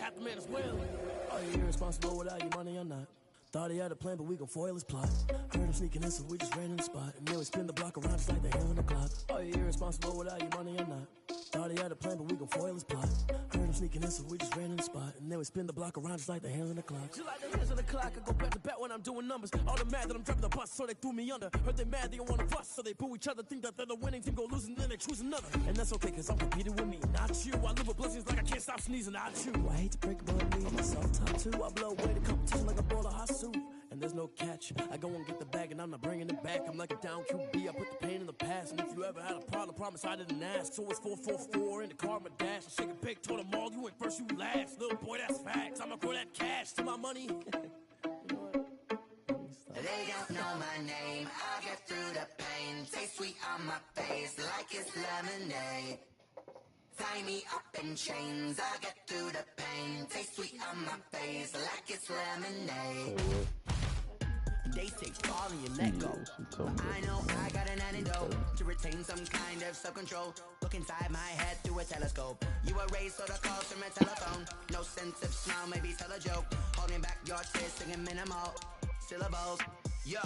half the man as well. Are you irresponsible without your money or not? Thought he had a plan, but we gon' foil his plot. Heard him sneaking in, so we just ran in the spot. And then we spin the block around just like the hand on the clock. Are you irresponsible without your money or not? Thought he had a plan, but we gon' foil his plot. Heard him sneaking in, so we just ran in the spot. And then we spin the block around just like the hands on the clock. Just like the hands on the clock, I go back to back when I'm doing numbers. All the mad that I'm driving the bus, so they threw me under. Heard they mad, they don't wanna bust, so they boo each other. Think that they're the winning team, go losing, then they choose another. And that's okay, cause I'm competing with me, not you. I live with blessings like I can't stop sneezing, not you. I hate to break it, but I'm myself top two. I blow away the competition like a bowl of hot soup. And there's no catch. I go and get the bag and I'm not bringing it back. I'm like a down QB, I put the pain in the past. And if you ever had a problem, promise I didn't ask. So it's 444 in the car, my dash. I shake a big, told them all, you went first, you last. Little boy, that's facts. I'ma grow that cash to my money. You know what? They don't know my name, I'll get through the pain. Taste sweet on my face like it's lemonade. Tie me up in chains, I'll get through the pain. Taste sweet on my face like it's lemonade. They say fall and you let go. I know I got an antidote to retain some kind of self-control. Look inside my head through a telescope. You erase all the calls from a telephone. No sense of smile, maybe tell a joke. Holding back your tears, singing minimal syllables. Yeah,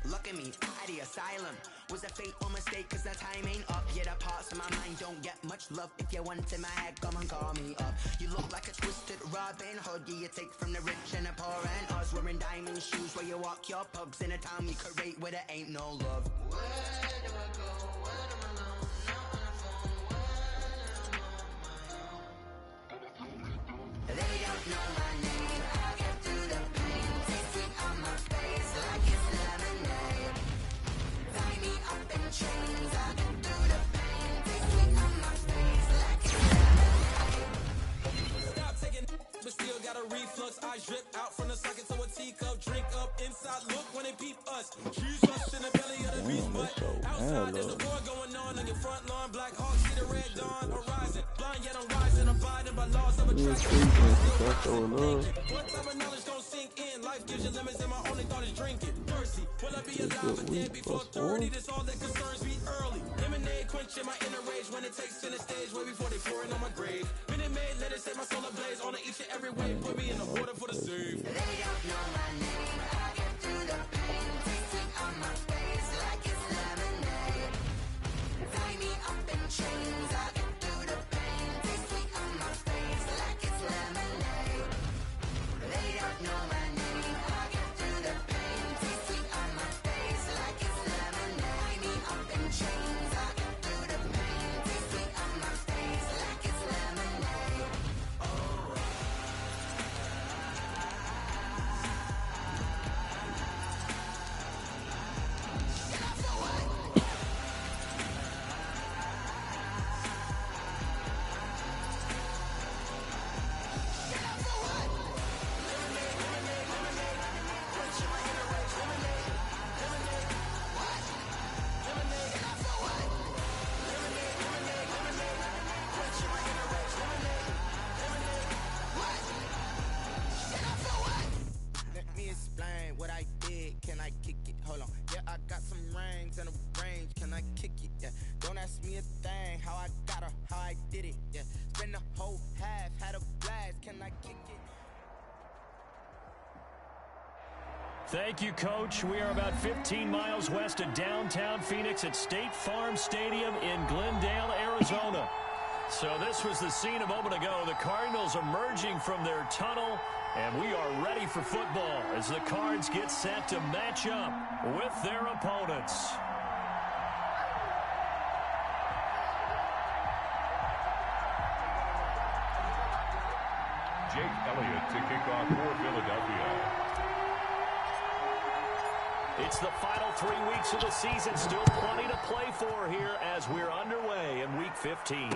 look at me, at the asylum. Was a fate or mistake, cause the time ain't up. Yeah, the parts of my mind don't get much love. If you want in my head, come and call me up. You look like a twisted Robin Hood. Yeah, you take from the rich and the poor and us. Wearing diamond shoes where you walk your pugs in a town you create where there ain't no love. Where do I go? When I'm alone? Not on the phone. When I'm on my own. They don't know my name. I'll get through the pain. Taste sweet on my face like it's lemonade. Tie me up in chains, I'll get through the pain. Taste sweet on my face like it's lemonade. Stop taking, but still got a reflux. I drip out from the socket to a teacup. Drink up inside, look when they peep us. Cheese rush in the belly of the beast, but outside there's a war going on your front lawn. Black Hawk, see the red dawn arising. Blind yet I'm rising, abiding by laws of attraction. What type of knowledge don't sink in? Life gives you limits and my only thought is drinking. Thirsty, will I be alive again before 30? That's all that concerns me early. Lemonade quenching my inner rage when it takes center stage way before they pour it on my grave. Minute Maid, let it set my soul ablaze on each and every way. Put me in the order for the save. They don't know my name, I'll get through the pain. Taste sweet on my face like it's lemonade. Tie me up in chains, I'll get through the pain. Taste sweet on my face like it's lemonade. They don't know my name, I'll get through the pain. Taste sweet on my face like it's lemonade. Tie me up in chains, I'll get through the pain. Taste sweet on my face like it's lemonade. Let me explain what I did. Can I kick it? Hold on. Yeah, I got some rings and a range. Can I kick it? Yeah. Don't ask me a thing. How I got her, how I did it. Yeah. Spend the whole half, had a blast. Can I kick it? Thank you, Coach. We are about 15 miles west of downtown Phoenix at State Farm Stadium in Glendale, Arizona. So this was the scene a moment ago. The Cardinals emerging from their tunnel, and we are ready for football as the Cards get set to match up with their opponents. Jake Elliott to kick off for Philadelphia. It's the final 3 weeks of the season. Still plenty to play for here as we're underway in Week 15.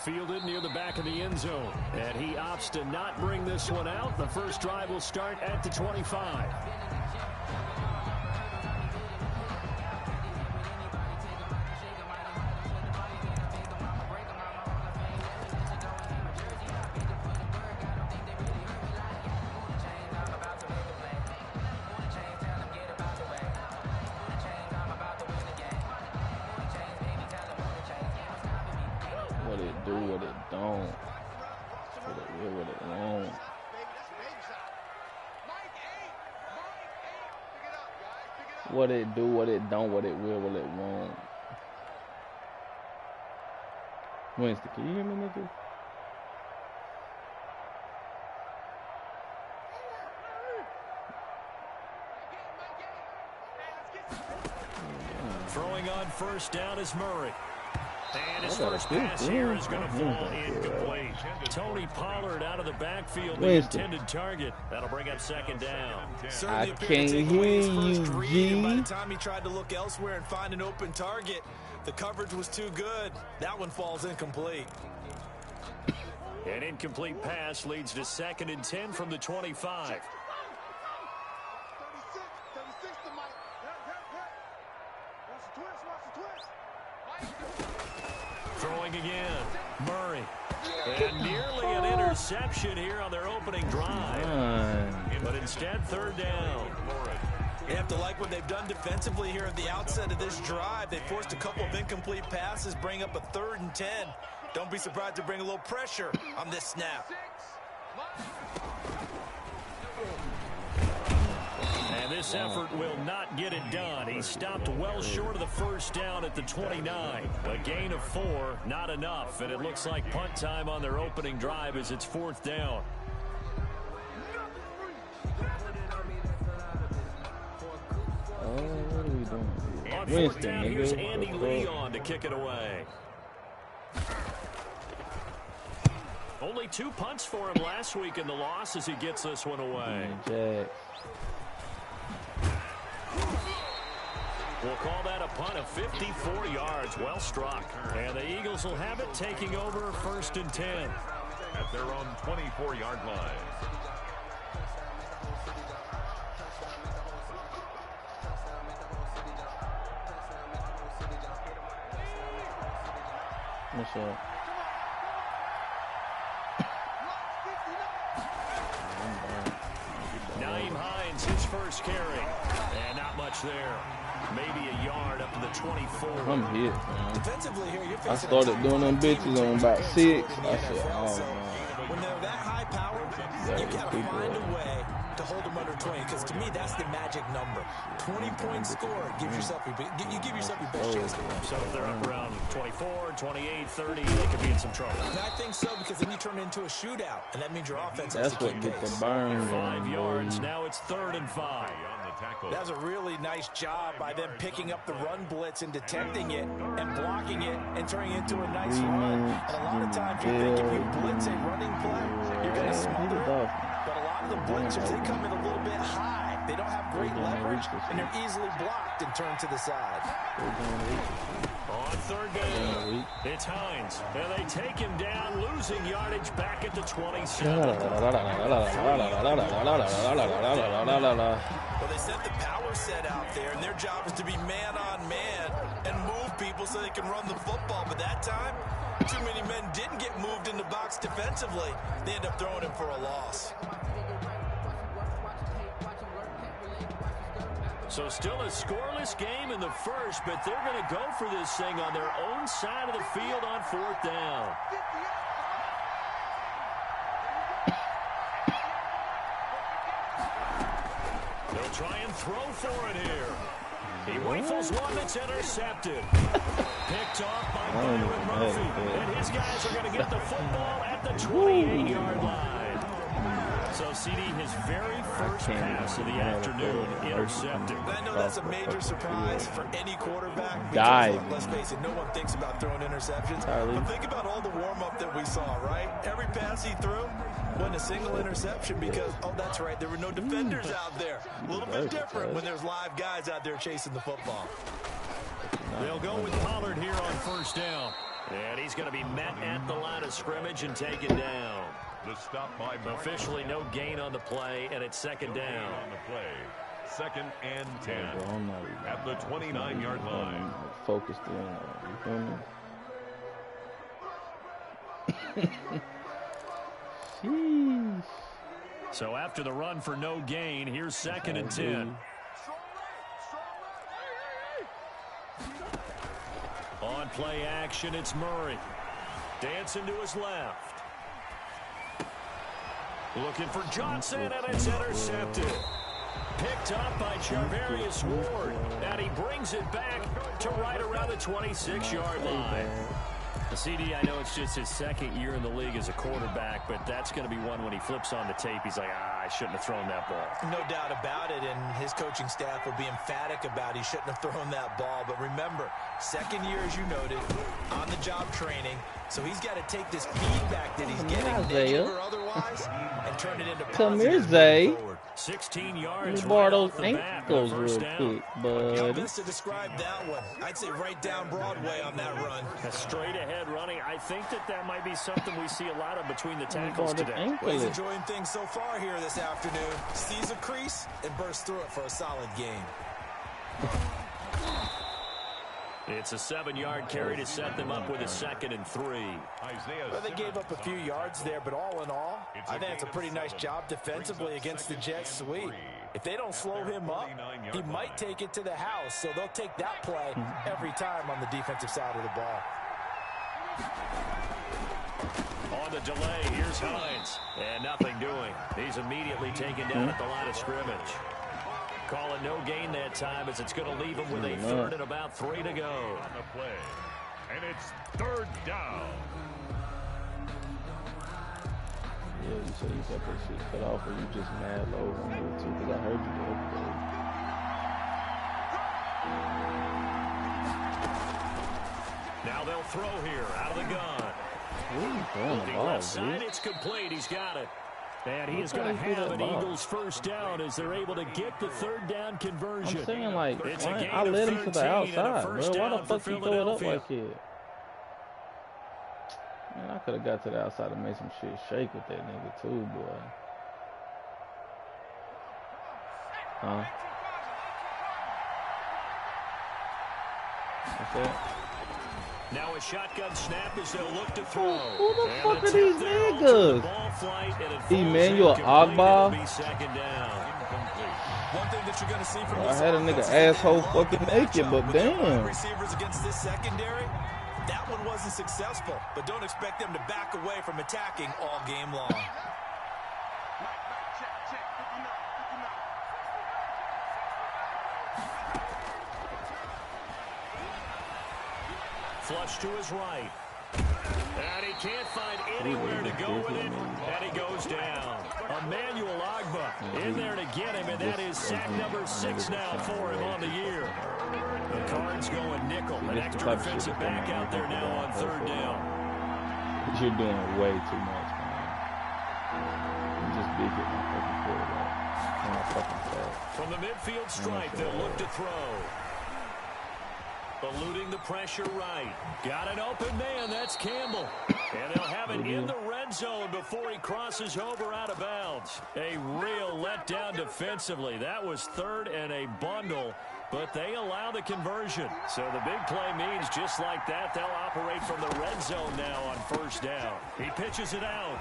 Fielded near the back of the end zone. And he opts to not bring this one out. The first drive will start at the 25. What it do, what it don't. What it will, what it long. What it do, what it don't, what it will, what it won't. Winston, can you hear me, nigga? Throwing on first down is Murray. And his first pass here is going to fall incomplete. Tony Pollard out of the backfield, the intended target. That'll bring up second down. I can't hear you, G. By the time he tried to look elsewhere and find an open target, the coverage was too good. That one falls incomplete. An incomplete pass leads to 2nd and 10 from the 25. Throwing again, Murray. And nearly an interception here on their opening drive. But instead, 3rd down. You have to like what they've done defensively here at the outset of this drive. They forced a couple of incomplete passes, bring up a 3rd and 10. Don't be surprised to bring a little pressure on this snap. And this effort will not get it done. He stopped well short of the first down at the 29. A gain of 4, not enough. And it looks like punt time on their opening drive as it's 4th down. What are we doing? On 4th down, here's Andy Leon to kick it away. Only 2 punts for him last week in the loss as he gets this one away. We'll call that a punt of 54 yards. Well struck. And the Eagles will have it, taking over 1st and 10. At their own 24-yard line. What's up? Naeem Hines, his first carry. And not much there. Maybe a yard up to the 24. I'm hit, man. Defensively here, you're I started doing them bitches on about 6. I said, oh, man. When they're that high powered, you got to find a way to hold them under 20, because to me, that's the magic number. 20-point score. Give yourself your best chance to win. So if they're up around 24, 28, 30, they could be in some trouble. And I think so, because then you turn it into a shootout, and that means your offense has That's to what keep get pace. the burn. 5 yards. Now it's 3rd and 5. That was a really nice job by them picking up the run blitz and detecting it and blocking it and turning it into a nice run. And a lot of times you think if you blitz a running play, you're going to smother it. But a lot of the blitzers, they come in a little bit high. They don't have great leverage, and they're easily blocked and turned to the side. On 3rd down, it's Hines. And they take him down, losing yardage back at the 27. Well, they set the power set out there, and their job is to be man-on-man and move people so they can run the football. But that time, too many men didn't get moved in the box defensively. They end up throwing him for a loss. So still a scoreless game in the first, but they're going to go for this thing on their own side of the field on 4th down. They'll try and throw for it here. He rifles one that's intercepted. Picked off by Byron Murphy. And his guys are going to get the football at the 28-yard line. So CD, his very first pass of the afternoon intercepted. I know that's a major surprise for any quarterback. Dive. Let's face it, no one thinks about throwing interceptions. But think about all the warm-up that we saw, right? Every pass he threw wasn't a single interception because, oh, that's right, there were no defenders out there. A little bit different when there's live guys out there chasing the football. They'll go with Pollard here on 1st down. And he's going to be met at the line of scrimmage and taken down. The stop by Officially no gain on the play, and it's 2nd down. On the play. 2nd and 10 at the 29-yard line. Focused in. You feel me? Sheesh. So after the run for no gain, here's 2nd and 10. On play action, it's Murray. Dancing to his left. Looking for Johnson, and it's intercepted. Picked up by Charvarius Ward, and he brings it back to right around the 26-yard line. The CD, I know it's just his second year in the league as a quarterback, but that's going to be one when he flips on the tape. He's like, I shouldn't have thrown that ball. No doubt about it, and his coaching staff will be emphatic about he shouldn't have thrown that ball. But remember, second year, as you noted, on-the-job training, so he's got to take this feedback that he's getting, negative or otherwise, and turn it into positive moving forward. 16 yards. Bar those ankles real quick, How best to describe that one? I'd say right down Broadway on that run. A straight ahead running. I think that might be something we see a lot of between the tackles today. Well, he's enjoying things so far here this afternoon. Sees a crease and bursts through it for a solid gain. It's a 7-yard carry to set them up with a 2nd and 3. Well, they gave up a few yards there, but all in all, I think it's a pretty nice job defensively against the Jets sweep. If they don't slow him up, he might take it to the house, so they'll take that play every time on the defensive side of the ball. On the delay, here's Hines, and nothing doing. He's immediately taken down at the line of scrimmage. Call it no gain that time as it's going to leave him with a 3rd and about 3 to go. On the play. And it's 3rd down. Yeah, you said you got that shit cut off, or you just mad low on it too, because I heard you the other day. Now they'll throw here out of the gun. What are you throwing the ball, Left side, it's complete. He's got it. And he is going to have an Eagles first down as they're able to get the 3rd down conversion. I'm saying, like, I led him to the outside, bro. Why the fuck you throw it up like that? Man, I could have got to the outside and made some shit shake with that nigga too, boy. Huh? What's that? Now a shotgun snap as they'll look to throw. Who the fuck are these niggas? Emmanuel Agba? I had a nigga asshole fucking naked, but damn. Receivers against this secondary, that one wasn't successful, but don't expect them to back away from attacking all game long. Flush to his right. And he can't find anywhere to go with it, and he goes down. Emmanuel Agba in there to get him, and that is sack number 6 now for him on the year. The Cards going nickel, an extra defensive back out there now on 3rd down. You're doing way too much, man. You just big hit my fucking quarterback. On my fucking side. From the midfield stripe, they'll look to throw. Eluding the pressure right. Got an open man. That's Campbell. And they'll have it in the red zone before he crosses over out of bounds. A real letdown defensively. That was 3rd and a bundle, but they allow the conversion. So the big play means just like that, they'll operate from the red zone now on 1st down. He pitches it out.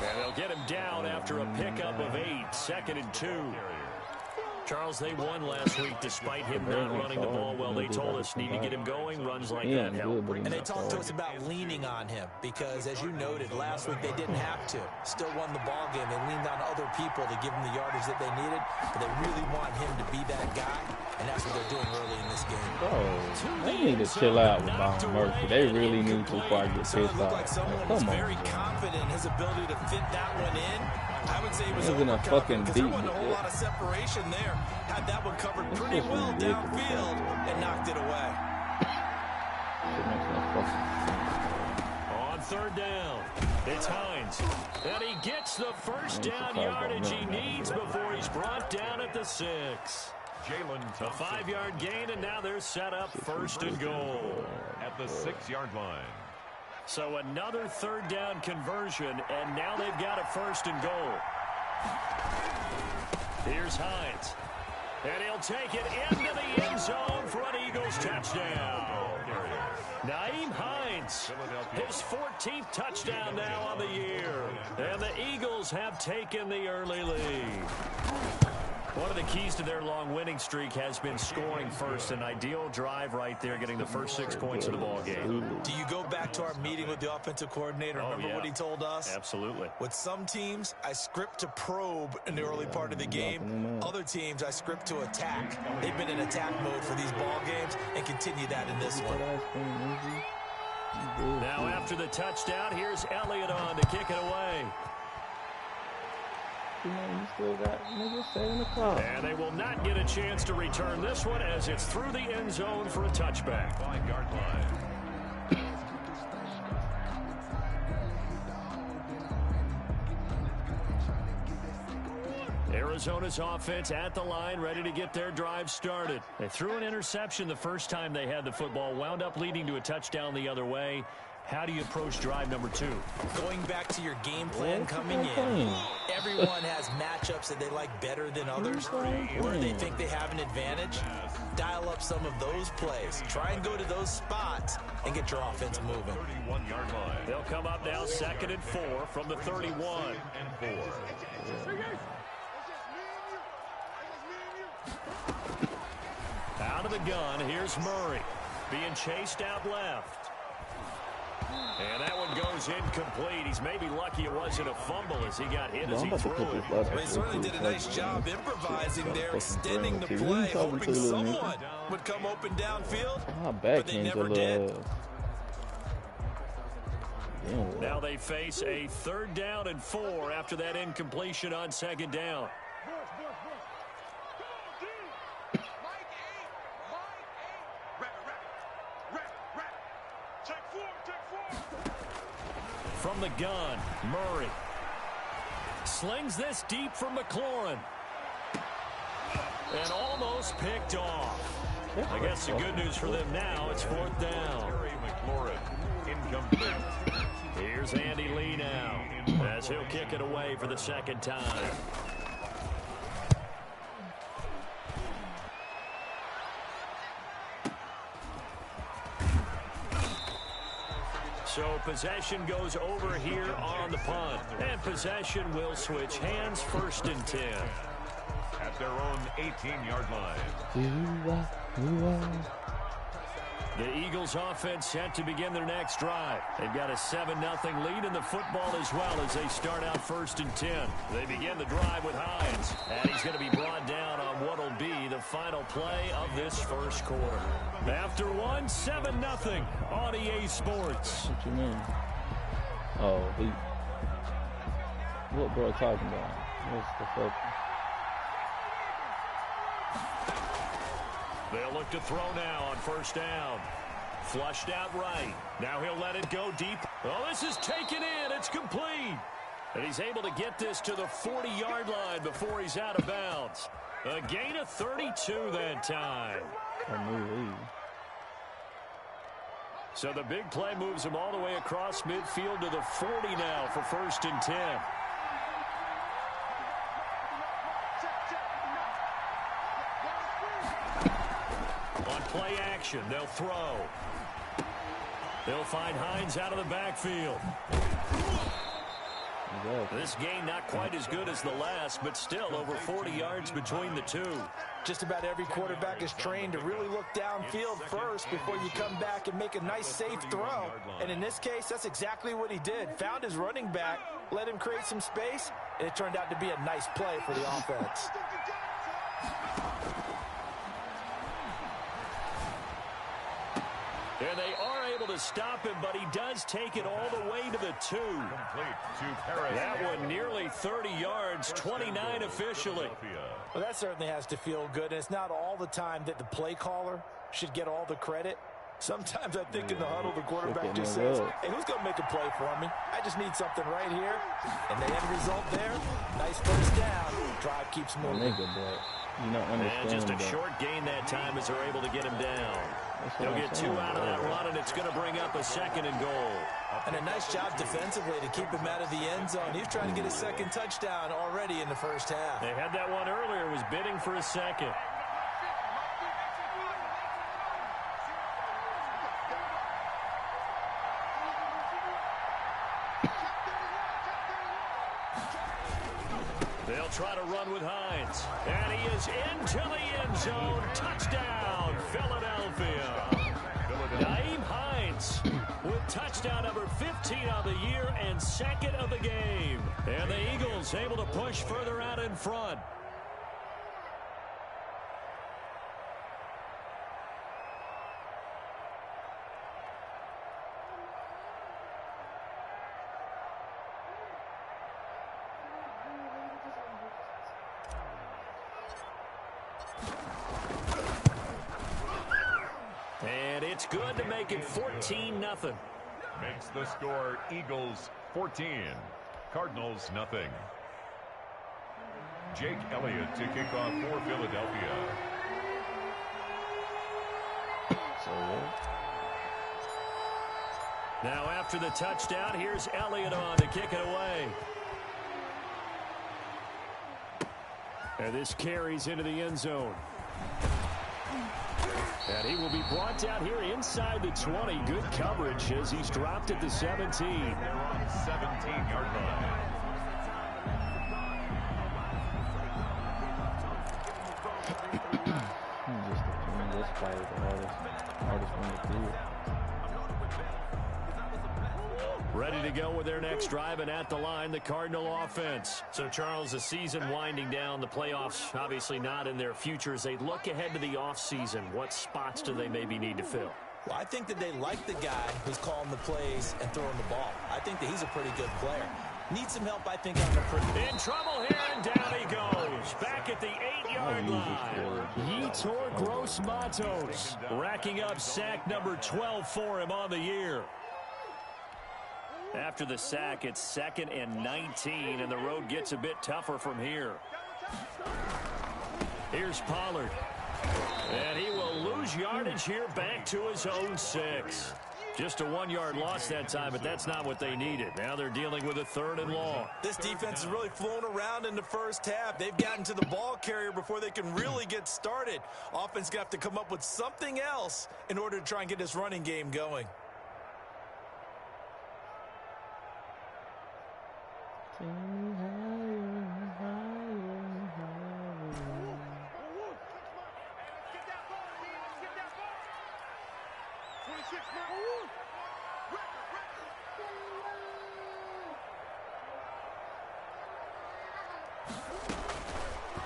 And they'll get him down after a pickup of 8. 2nd and 2. Charles, they won last week despite him not running the ball well. They told us need to get him going. Runs like that help. And they talked to us about leaning on him because, as you noted, last week they didn't have to. Still won the ball game. They leaned on other people to give them the yardage that they needed, but they really want him to be that guy, and that's what they're doing early in this game. Bro, they need to chill out with Byron Murphy. They really need to before I get pissed off. Like someone was very confident in his ability to fit that one in. I would say he was in a fucking because there wasn't a whole lot of separation there. Had that one covered pretty well downfield and knocked it away. On 3rd down, it's Hines. And he gets the first down yardage he needs before he's brought down at the 6. A 5-yard gain, and now they're set up 1st and goal. At the 6-yard line. So another 3rd down conversion, and now they've got a 1st and goal. Here's Hines. And he'll take it into the end zone for an Eagles touchdown. Nyheim Hines, his 14th touchdown now on the year. And the Eagles have taken the early lead. One of the keys to their long winning streak has been scoring first. An ideal drive right there, getting the first 6 points of the ball game. Do you go back to our meeting with the offensive coordinator? Remember what he told us? Absolutely. With some teams, I script to probe in the early part of the game. Other teams, I script to attack. They've been in attack mode for these ball games and continue that in this one. Now after the touchdown, here's Elliott on to kick it away. You still got niggas 7 o'clock. And they will not get a chance to return this one as it's through the end zone for a touchback. 5-yard line. Arizona's offense at the line, ready to get their drive started. They threw an interception the first time they had the football, wound up leading to a touchdown the other way. How do you approach drive number 2? Going back to your game plan coming in, everyone has matchups that they like better than others. Where they think they have an advantage, dial up some of those plays. Try and go to those spots and get your offense moving. 31-yard line. They'll come up now 2nd and 4 from the 31. And 4. Out of the gun, here's Murray. Being chased out left. And that one goes incomplete. He's maybe lucky it wasn't a fumble as he got hit as he threw it. They certainly did a nice job improvising there, extending the play, hoping someone would come open downfield, but they never did. Now they face a 3rd down and 4 after that incompletion on 2nd down. From the gun, Murray slings this deep from McLaurin. And almost picked off. I guess the good news for them now, it's 4th down. McLaurin, incomplete. Here's Andy Lee now, as he'll kick it away for the 2nd time. So possession goes over here on the punt. And possession will switch hands, 1st and 10. At their own 18-yard line. The Eagles offense set to begin their next drive. They've got a 7-0 lead in the football as well as they start out 1st and 10. They begin the drive with Hines. And he's going to be brought down on what will be the final play of this 1st quarter. After 7-0 on EA Sports. What you mean? Oh, what bro talking about? What's the fuck? They'll look to throw now on 1st down. Flushed out right. Now he'll let it go deep. Oh, this is taken in. It's complete. And he's able to get this to the 40-yard line before he's out of bounds. A gain of 32 that time. So the big play moves him all the way across midfield to the 40 now for 1st and 10. On play action, they'll throw. They'll find Hines out of the backfield. This game not quite as good as the last, but still over 40 yards between the two. Just about every quarterback is trained to really look downfield first before you come back and make a nice, safe throw. And in this case, that's exactly what he did. Found his running back, let him create some space, and it turned out to be a nice play for the offense. And they are able to stop him, but he does take it all the way to the 2. That one nearly 30 yards, 29 officially. Well, that certainly has to feel good. And it's not all the time that the play caller should get all the credit. Sometimes I think in the huddle, the quarterback just says, hey, who's going to make a play for me? I just need something right here. And the end result there, nice 1st down. Drive keeps moving. And just a short gain that time as they're able to get him down. They'll get 2 out of that run, and it's going to bring up a 2nd and goal. And a nice job defensively to keep him out of the end zone. He was trying to get his 2nd touchdown already in the 1st half. They had that one earlier, was bidding for a 2nd. They'll try to run with Hines. And he is into the end zone. Touchdown, Philadelphia. Nyheim Hines with touchdown number 15 of the year and second of the game. And the Eagles able to push further out in front. And it's good to make it 14-0. Makes the score Eagles 14, Cardinals nothing. Jake Elliott to kick off for Philadelphia. Now after the touchdown, here's Elliott on to kick it away. And this carries into the end zone. And he will be brought down here inside the 20. Good coverage as he's dropped at the 17. They're on the 17-yard line. This play is the hardest one to do. Ready to go with their next drive, and at the line, the Cardinal offense. So, Charles, the season winding down, the playoffs obviously not in their future. As they look ahead to the offseason, what spots do they maybe need to fill? Well, I think that they like the guy who's calling the plays and throwing the ball. I think that he's a pretty good player. Needs some help, I think, on the in trouble here, and down he goes. Back at the 8-yard line. Yetur Gross-Matos racking up sack number 12 for him on the year. After the sack, it's 2nd and 19, and the road gets a bit tougher from here. Here's Pollard. And he will lose yardage here back to his own 6. Just a 1-yard loss that time, but that's not what they needed. Now they're dealing with a 3rd and long. This defense has really flown around in the first half. They've gotten to the ball carrier before they can really get started. Offense got to come up with something else in order to try and get this running game going.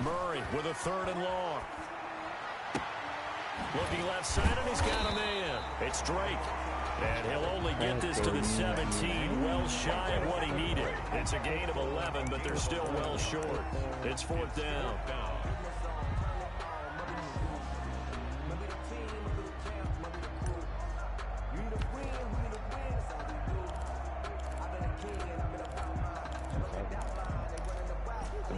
Murray with a 3rd and long. Looking left side, and he's got a man. It's Drake. And he'll only get this to the 17, well shy of what he needed. It's a gain of 11, but they're still well short. It's 4th down.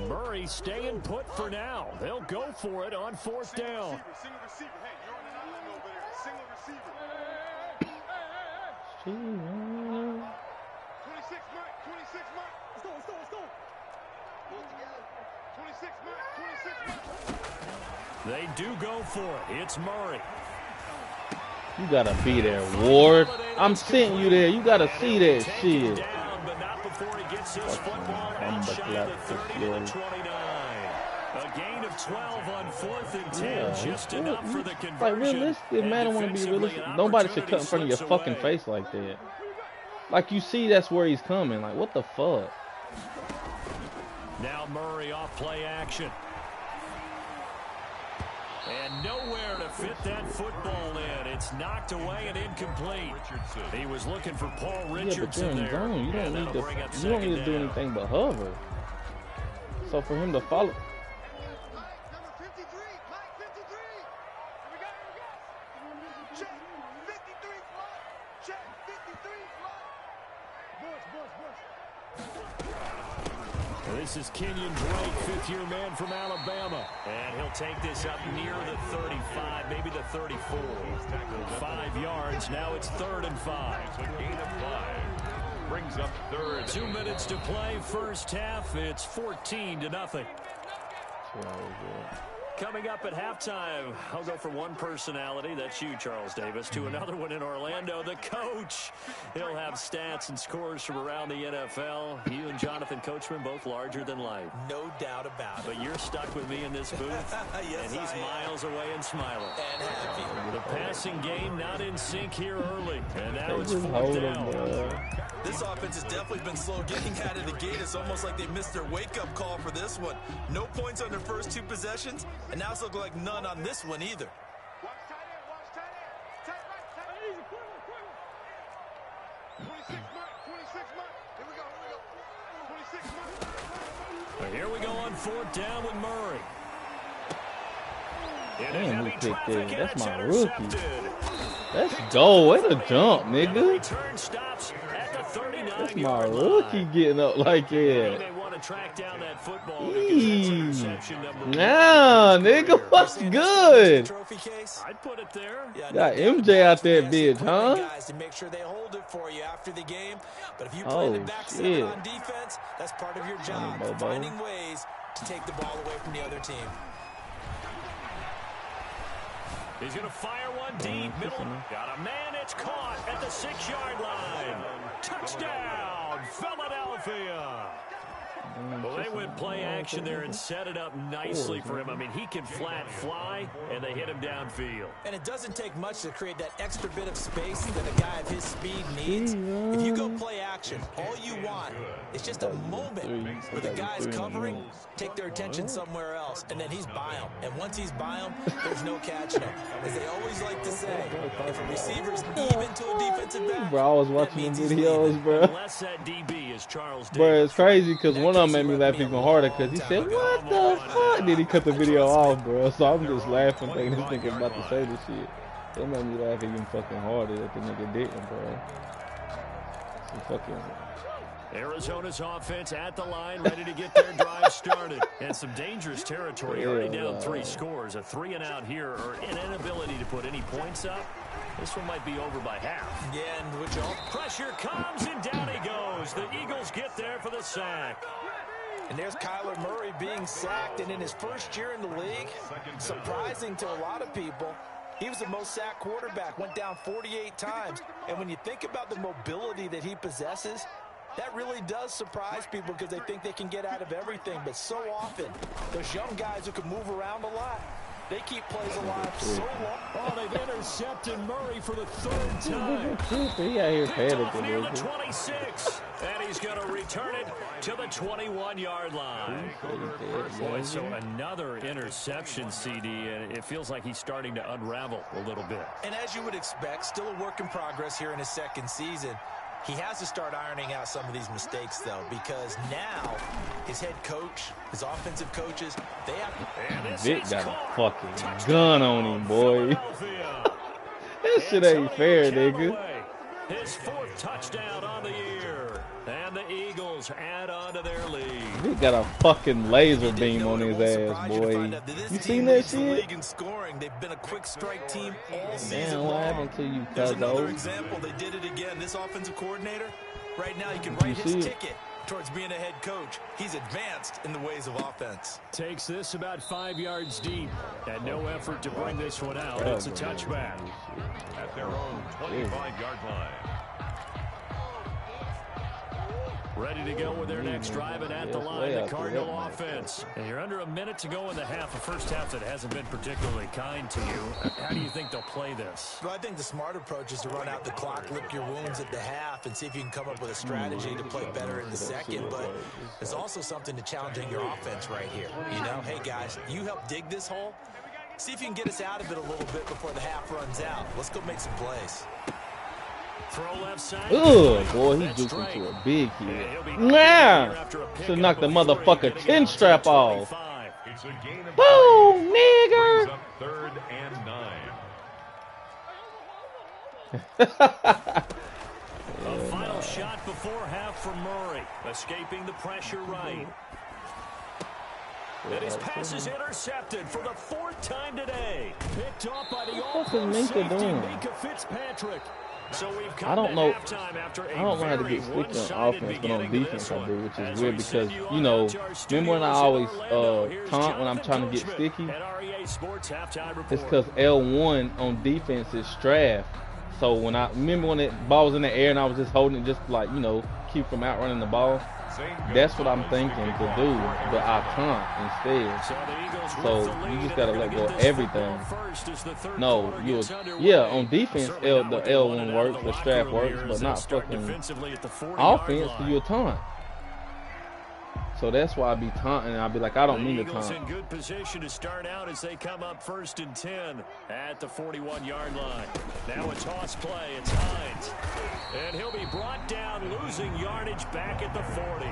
Murray staying put for now. They'll go for it on 4th down. Single receiver. Hey, you're on an island over there. Single receiver. 26 Mike. 26 Mike. Let's go. Pull it together. 26 Mike. They do go for it. It's Murray. You gotta be there, Ward. I'm sitting you there. You gotta see that shit. But not before he gets his football outside the 30 to the 29. A gain of 12 on 4th and 10, just enough for the conversion. Like, realistic, man, I don't want to be realistic. Nobody should cut in front of your fucking face like that. Like, you see that's where he's coming. Like, what the fuck? Now Murray off play action. And nowhere to fit that football in. It's knocked away and incomplete. He was looking for Paul Richardson there. Zone. You don't need to do anything but hover. So for him to follow. Number 53. Mike 53. Here we go. Check. 53 slot. Check. 53 slot. This is Kenyon Drake, 5th-year man from Alabama. And he'll take this up near the 35, maybe the 34. 5 yards. Now it's 3rd and 5. A gain of 5. Brings up 3rd. 2 minutes to play. First half. It's 14-0. Coming up at halftime, I'll go from one personality, that's you, Charles Davis, to another one in Orlando, the coach. He'll have stats and scores from around the NFL. You and Jonathan Coachman, both larger than life. No doubt about it. But you're stuck with me in this booth, yes, and he's miles away and smiling. And happy. The passing game not in sync here early, and now it's 4th down. This offense has definitely been slow getting out of the gate. It's almost like they missed their wake-up call for this one. No points on their first 2 possessions, and now it's looking like none on this one either. Watch tight end, watch tight end. Tight right, tight easy, quick. 26 months. Here we go. 26 months. Here we go on 4th down with Murray. Damn, who picked that? That's my rookie. Let's go. Way to jump, nigga. That's my rookie getting up like that. Nah, nigga, what's good? I'd put it there. Got MJ out there, bitch, huh? Guys to make sure they hold it for you after the game. But if you play the back 7 on defense, that's part of your job. Finding ways to take the ball away from the other team. He's going to fire one deep. Middle. Got a man. It's caught at the 6-yard line. Touchdown, Philadelphia. Well, they went play action there and set it up nicely for him. I mean, he can flat fly, and they hit him downfield. And it doesn't take much to create that extra bit of space that a guy of his speed needs. If you go play action, all you want is just a moment where the guys covering take their attention somewhere else, and then he's by him. And once he's by him, there's no catching him. As they always like to say, if a receiver's even to a defensive back, bro, I was watching the videos, bro. Unless that DB is Charles Davis. Bro, it's crazy because one of them made me laugh even harder because he said, "What the fuck?" Then he cut the video off, bro. So I'm just laughing, thinking this nigga about to say this shit. They made me laugh even fucking harder that the nigga didn't, bro. So fucking. Arizona's offense at the line, ready to get their drive started. And some dangerous territory, already down 3 scores. A 3-and-out here, or an inability to put any points up. This one might be over by half. Yeah, and would you pressure comes, and down he goes. The Eagles get there for the sack. And there's Kyler Murray being sacked, and in his first year in the league, surprising to a lot of people, he was the most sacked quarterback, went down 48 times. And when you think about the mobility that he possesses, that really does surprise people because they think they can get out of everything. But so often, those young guys who can move around a lot, they keep plays alive so long. Oh, they've intercepted Murray for the 3rd time. He out here panicking, near the 26, and he's going to return it to the 21-yard line. Boy, so another interception, CD, and it feels like he's starting to unravel a little bit. And as you would expect, still a work in progress here in his 2nd season. He has to start ironing out some of these mistakes, though, because now his head coach, his offensive coaches, they have... Vic got a fucking gun on him, boy. That shit ain't fair, nigga. His 4th touchdown on the year, and the Eagles add on to their lead. Vic got a fucking laser beam on his ass, boy. You seen that shit? They've been a quick strike team all season Man, what happened to you, There's another cuzzo? example. They did it again. This offensive coordinator, right now, you can write his ticket towards being a head coach. He's advanced in the ways of offense. Takes this about 5 yards deep, and no effort to bring this one out. It's a touchback. At their own 25-yard line. Ready to go with their next drive, and at the line, the Cardinal offense. And you're under a minute to go in the half, a first half that hasn't been particularly kind to you. How do you think they'll play this? Well, I think the smart approach is to run out the clock, lick your wounds at the half, and see if you can come up with a strategy to play better in the 2nd. But there's also something to challenging your offense right here. You know, hey, guys, you help dig this hole. See if you can get us out of it a little bit before the half runs out. Let's go make some plays. Throw left side. Ugh, boy, he's juking to a big hit. Nah! Should knock the motherfucker chin strap off. It's a gain of Boom, 3. nigger! Brings up 3rd and 9. A final shot before half from Murray, escaping the pressure right. And his pass is intercepted for the 4th time today. Picked off by the all-pro safety, Minka Fitzpatrick. So we've I come don't to know. halftime after I don't know how to very get sticky on one-sided offense, but on beginning to defense this I one. do, which is As weird we because, send you on know, out to our remember when I studios in always Orlando, here's taunt when I'm Jonathan trying to get Coachman sticky? at REA Sports Halftime Report. It's because L1 on defense is strafe. So when I remember when that ball was in the air and I was just holding it just like, you know, keep from outrunning the ball. That's what I'm thinking to do, but I taunt instead. So you just gotta let go of everything. No, yeah, on defense, the L1 works, the strap works, but not fucking offense. You a taunt. So that's why I be taunting, and I be like, I don't mean to taunt. The Eagles in good position to start out as they come up 1st and 10 at the 41-yard line. Now a toss play. It's Hines. And he'll be brought down, losing yardage back at the 40.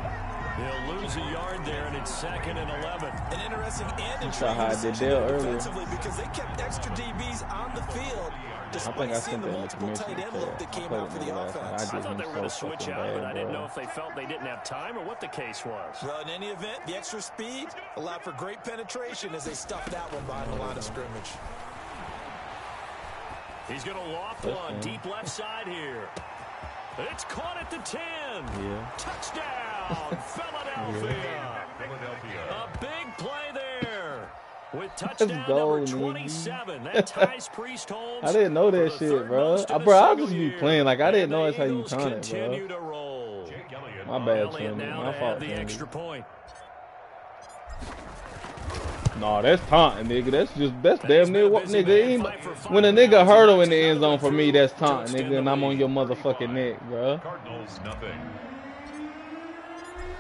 He'll lose a yard there, and it's 2nd and 11. An interesting and intriguing decision defensively because they kept extra DBs on the field. I think I sent that in the commission. That came out for the offense. I thought they were going to switch out, but I didn't know if they felt they didn't have time or what the case was. Well, in any event, the extra speed allowed for great penetration as they stuffed that one behind the line of scrimmage. He's going to loft one deep left side here. It's caught at the 10. Yeah. Touchdown, Philadelphia. A big play there. With touchdown number 27, that ties Priest Holmes. I didn't know that shit, bro. Bro, I just be playing like I didn't know that's how you taunt it, bro. My bad, Trendy. My fault, the extra point. No, that's taunting, nigga. That's damn near what, nigga. When a nigga hurdle in the end zone for me, that's taunting, nigga, and I'm on your motherfucking neck, bro. Cardinals nothing.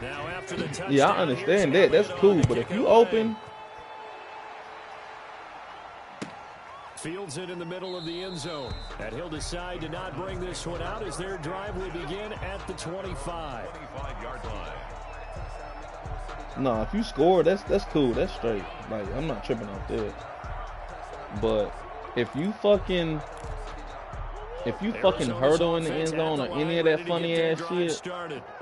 Now after the touchdown, yeah, I understand that. That's cool, but if you open. Fields it in the middle of the end zone. And he'll decide to not bring this one out as their drive will begin at the 25. 25-yard line. No, if you score, that's cool. That's straight. Like, I'm not tripping off that. But if you fucking hurdle in the end zone or any of that funny ass shit,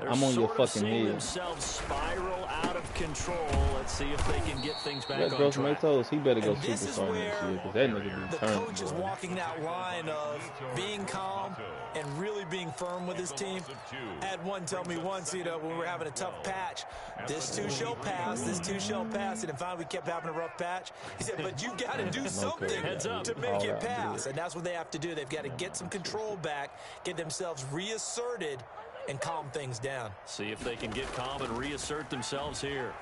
I'm on your fucking head. Spiral out of control. Let's see if they can get things back on track. He better go superstar next year because that nigga be turning. The coach is walking that line of being calm and really being firm with his team. I had one tell me once, you know, when we were having a tough patch, this too shall pass, this too shall pass, and finally we kept having a rough patch. He said, but you got to do something to make it pass, and that's what they have to do. They've got to get some control back, get themselves reasserted, and calm things down. See if they can get calm and reassert themselves here.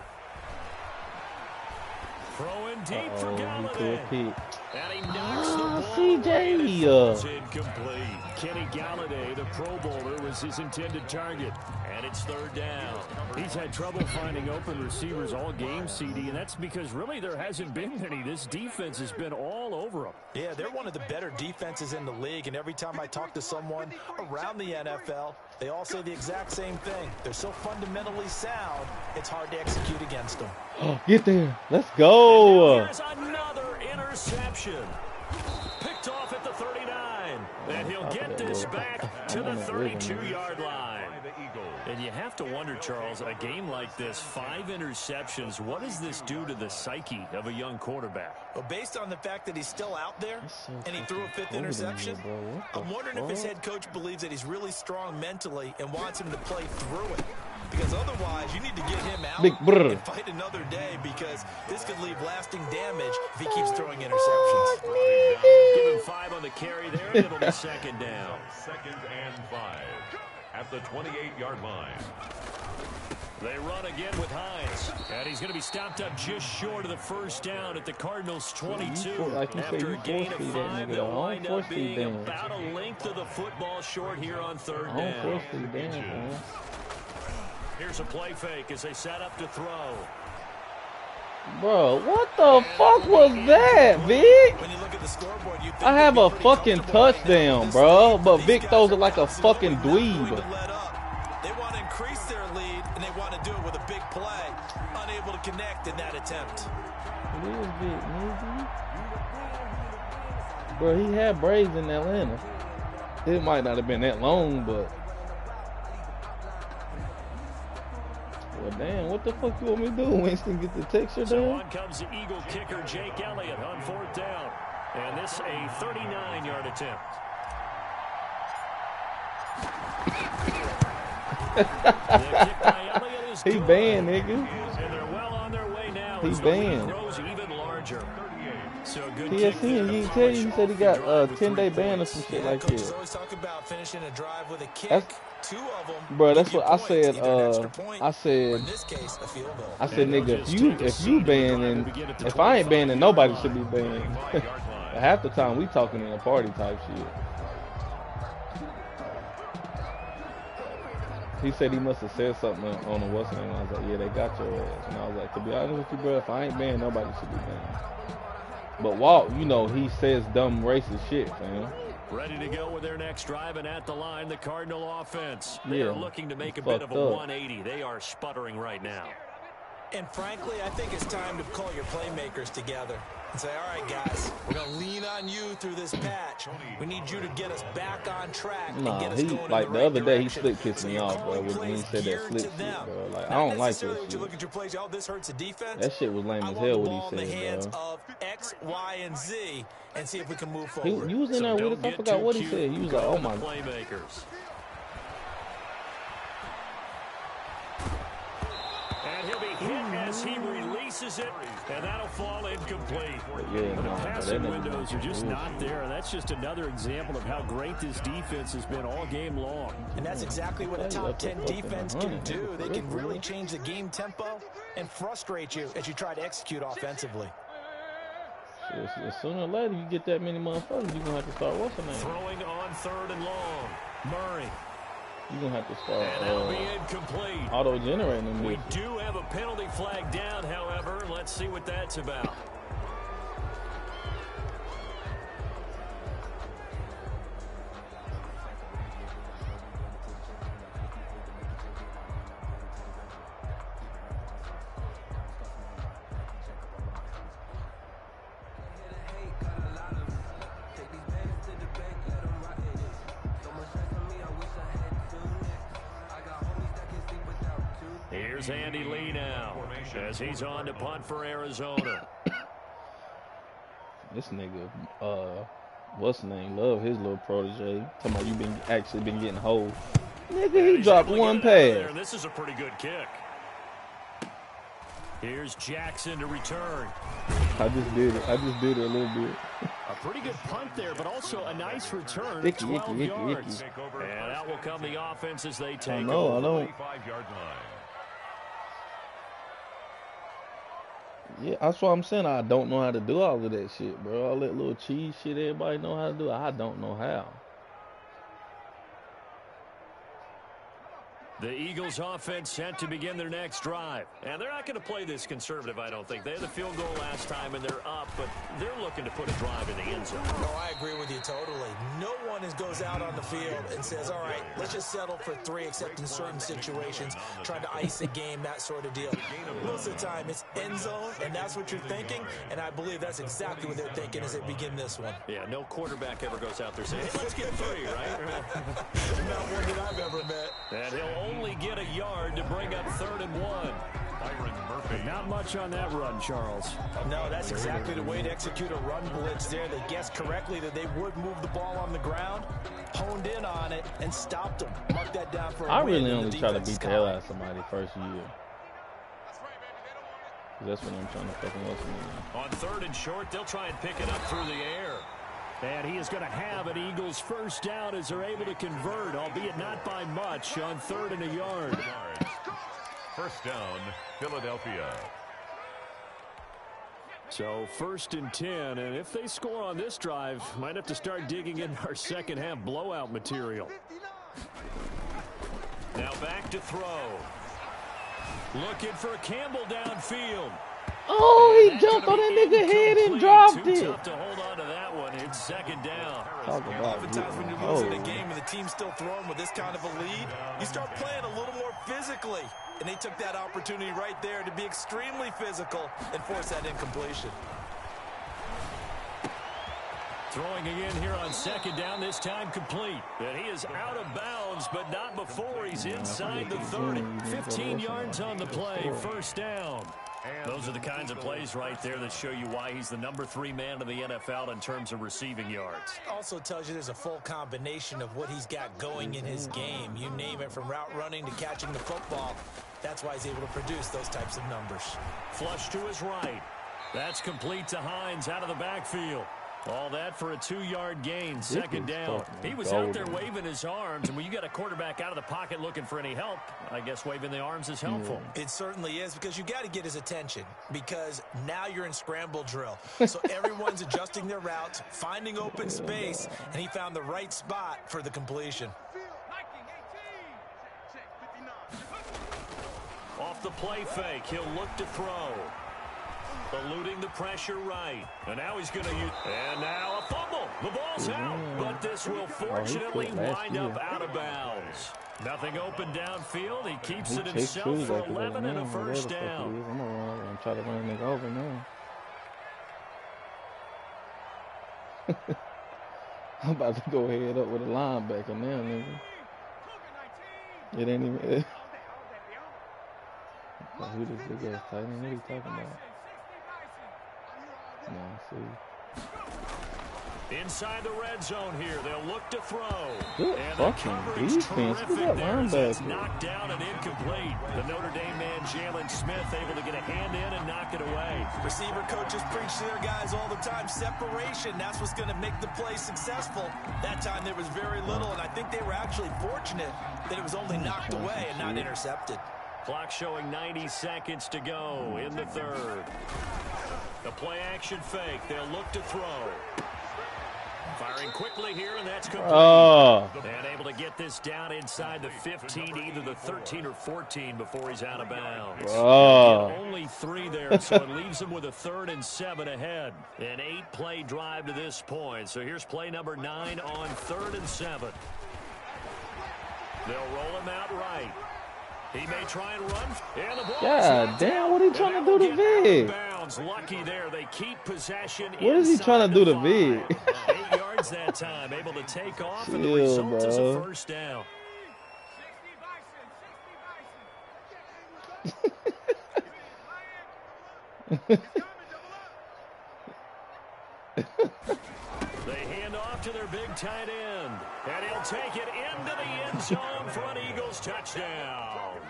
Throwing deep for Galladay. And he knocks the ball CJ. Incomplete. Kenny Galladay, the Pro Bowler, was his intended target. And it's 3rd down. He's had trouble finding open receivers all game, CD, and that's because really there hasn't been many. This defense has been all over them. Yeah, they're one of the better defenses in the league, and every time I talk to someone around the NFL, they all say the exact same thing. They're so fundamentally sound, it's hard to execute against them. Get there. Let's go. And there's another interception. Picked off at the 39. And he'll get this back to the 32-yard line. And you have to wonder, Charles, a game like this, 5 interceptions, what does this do to the psyche of a young quarterback? Well, based on the fact that he's still out there and he threw a 5th interception, I'm wondering if his head coach believes that he's really strong mentally and wants him to play through it. Because otherwise, you need to get him out and fight another day because this could leave lasting damage if he keeps throwing interceptions. Give him 5 on the carry there, and it'll be 2nd down. 2nd and 5 at the 28-yard line. They run again with Hines, and he's going to be stopped up just short of the 1st down at the Cardinals' 22. After a gain of 5, they'll wind up being about a length of the football short here on 3rd down. Here's a play fake as they set up to throw. Bro, what the fuck was that, Vic? When you look at the scoreboard, you think I have a fucking touchdown, bro, but Vic throws it like a fucking dweeb. They want to increase their lead, and they want to do it with a big play. Unable to connect in that attempt. It is Vic, nigga. Bro, he had braids in Atlanta. It might not have been that long, but... Well, damn, what the fuck you want me to do? Winston, get the texture So down? on comes the Eagle kicker, Jake Elliott, on 4th down. And this a 39-yard attempt. He banned, nigga. And they're well on their way now. He banned. Grows even larger. So good TSN, he tell you, he said he got a 10-day ban or some shit like that. Coaches always talk about finishing a drive with a kick. Two of them. Bro, that's what I said. I said, nigga, if you banning, if I ain't banning, nobody should be banned. Half the time we talking in a party type shit. He said he must have said something on the what's name. I was like, yeah, they got your ass. And I was like, to be honest with you, bro, if I ain't banned, nobody should be banned. But Walt, you know, he says dumb racist shit, fam. Ready to go with their next drive, and at the line, the Cardinal offense. They Yeah, are looking to make a bit of a 180. They are sputtering right now. And frankly, I think it's time to call your playmakers together and say, all right, guys, we're going to lean on you through this patch. We need you to get us back on track and get us he going like in the right other day he direction. slick pissed me off, bro, when he said that slick shit, bro. Like, I don't like that shit. You look at your plays, oh, this hurts the defense. That shit was lame as hell what he said, bro. Of X, Y, and Z, and see if we can move forward. He was in there with us. I forgot what he said. He was like, oh my. Playmakers. And he'll be hit as he releases it, and that'll fall incomplete. Yeah, the no, passing windows are just not there, and that's just another example of how great this defense has been all game long. And that's exactly what a top 10 defense can do. They can really change the game tempo and frustrate you as you try to execute offensively. Sooner or later, you get that many motherfuckers, you're going to have to start what's the name? Throwing on 3rd and long. Murray. You're going to have to start And that'll be incomplete. auto-generating them. We do have a penalty flag down, however. Let's see what that's about. Here's Andy Lee now as he's on to punt for Arizona. This nigga, what's his name? Love his little protege. Talking about you actually been getting hold. Nigga, he dropped one pass. This is a pretty good kick. Here's Jackson to return. I just did it. I just did it a little bit. A pretty good punt there, but also a nice return. Icky, 12 icky, yards. icky. And out will come the offense as they take over. I don't. Yeah, that's what I'm saying. I don't know how to do all of that shit, bro. All that little cheese shit everybody know how to do. I don't know how. The Eagles offense set to begin their next drive. And they're not going to play this conservative, I don't think. They had the field goal last time, and they're up, but they're looking to put a drive in the end zone. No, I agree with you totally. No one goes out on the field and says, all right, let's just settle for 3, except in certain situations, trying to ice a game, that sort of deal. Most of the time, it's end zone, and that's what you're thinking, and I believe that's exactly what they're thinking as they begin this one. Yeah, no quarterback ever goes out there saying, hey, let's get 3, right? Not one that I've ever met. And he'll only get a yard to bring up 3rd and 1. Not much on that run, Charles. No, that's exactly the way to execute a run blitz there. They guessed correctly that they would move the ball on the ground, honed in on it, and stopped them. Mark that down for a I win. really only try to beat the hell out of somebody first year. That's when I'm trying to fucking what's the name. On 3rd and short, they'll try and pick it up through the air. And he is going to have an Eagles first down as they're able to convert, albeit not by much, on 3rd and a yard. First down, Philadelphia. So 1st and 10, and if they score on this drive, might have to start digging in our second half blowout material. Now back to throw. Looking for Campbell downfield. Oh, he jumped on that nigga head and dropped it. Tough to hold on to that one. It's 2nd down. Oftentimes when you're losing a game and the team's still throwing with this kind of a lead, you start playing a little more physically. And they took that opportunity right there to be extremely physical and force that incompletion. Throwing again here on 2nd down, this time complete. And he is out of bounds, but not before he's inside the 30. 15 yards on the play, first down. Those are the kinds of plays right there that show you why he's the #3 man in the NFL in terms of receiving yards. Also tells you there's a full combination of what he's got going in his game. You name it, from route running to catching the football. That's why he's able to produce those types of numbers. Flush to his right. That's complete to Hines out of the backfield. All that for a 2-yard gain, second down. He was out there waving his arms, and when you got a quarterback out of the pocket looking for any help, I guess waving the arms is helpful. It certainly is, because you got to get his attention, because now you're in scramble drill. So everyone's adjusting their routes, finding open space, and he found the right spot for the completion. Off the play fake, he'll look to throw. Eluding the pressure right. And now he's going to use... And now a fumble. The ball's out. But this will fortunately wind up out of bounds. Nothing open downfield. He keeps it himself for 11 and a first down. I'm going to try to run a nigga over now. I'm about to go head up with a linebacker now, nigga. It ain't even... Who this big ass tight end? What are you talking about? Inside the red zone here, they'll look to throw. Good and fucking defense. Look at that linebacker. Knocked down and incomplete. The Notre Dame man, Jalen Smith, able to get a hand in and knock it away. Receiver coaches preach to their guys all the time. Separation, that's what's going to make the play successful. That time there was very little, and I think they were actually fortunate that it was only knocked away and not intercepted. Clock showing 90 seconds to go in the third. The play-action fake. They'll look to throw. Firing quickly here, and that's complete. And able to get this down inside the 15, either the 13 or 14 before he's out of bounds. Only 3 there, so it leaves him with a 3rd and 7 ahead. An 8-play drive to this point. So here's play number 9 on 3rd and 7. They'll roll him out right. He may try and run. And the ball God damn, what are you trying to do to Vig? Lucky there. They keep possession. What is he trying to do to Vig? 8 yards that time. Able to take off, and the result is a first down. They hand off to their big tight end. And he'll take it into the end zone for an Eagles touchdown.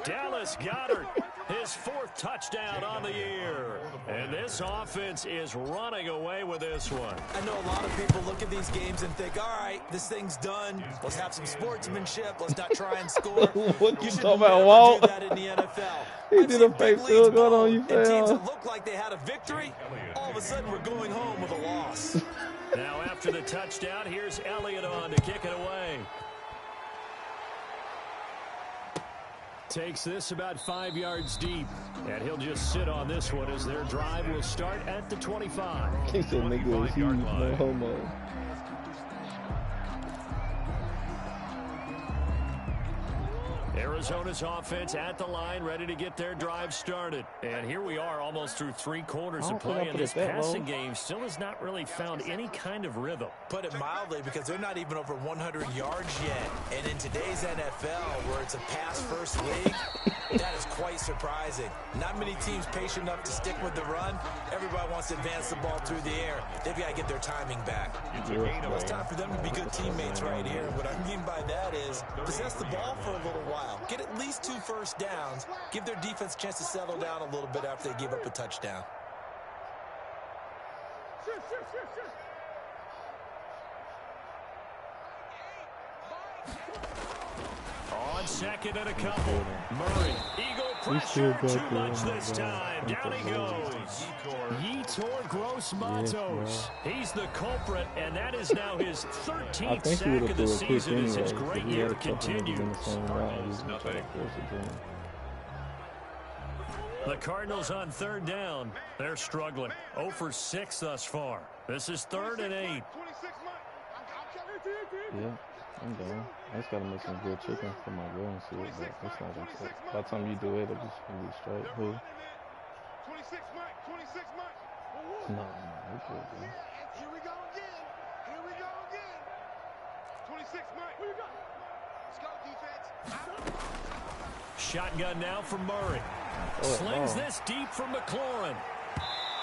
Dallas Goedert, his 4th touchdown on the year. And this offense is running away with this one. I know a lot of people look at these games and think, all right, this thing's done. Let's have some sportsmanship. Let's not try and score. What you talking about, Walt? Do that in the NFL. He did a fake field goal on you, and teams fam. that look like they had a victory, all of a sudden we're going home with a loss. Now after the touchdown, here's Elliott on to kick it away. Takes this about 5 yards deep, and he'll just sit on this one as their drive will start at the 25. He said, nigga, he's no homo. Arizona's offense at the line, ready to get their drive started. And here we are almost through 3 quarters of play, and this passing game still has not really found any kind of rhythm. Put it mildly, because they're not even over 100 yards yet. And in today's NFL, where it's a pass-first league, that is quite surprising. Not many teams patient enough to stick with the run. Everybody wants to advance the ball through the air. They've got to get their timing back. It's time for them to be good teammates right here. What I mean by that is possess the ball for a little while. Get at least 2 first downs. Give their defense a chance to settle down a little bit after they give up a touchdown. On 2nd and a couple. Murray. Eagle pressure. Too much this time. Down he goes. Yetur Gross-Matos. He's the culprit, and that is now his 13th sack of the season as his great year continues. The Cardinals on 3rd down. They're struggling. 0 for 6 thus far. This is 3rd and 8. Yeah, I'm done. I just gotta make some good chicken for my girl and see it, but it's not gonna take. By the time you do it, it'll just gonna be straight. Who? 26 Mike, 26 Mike. No, it's good, man. Here we go again. 26 Mike. Who you got? Shotgun now from Murray. Slings this deep from McLaurin.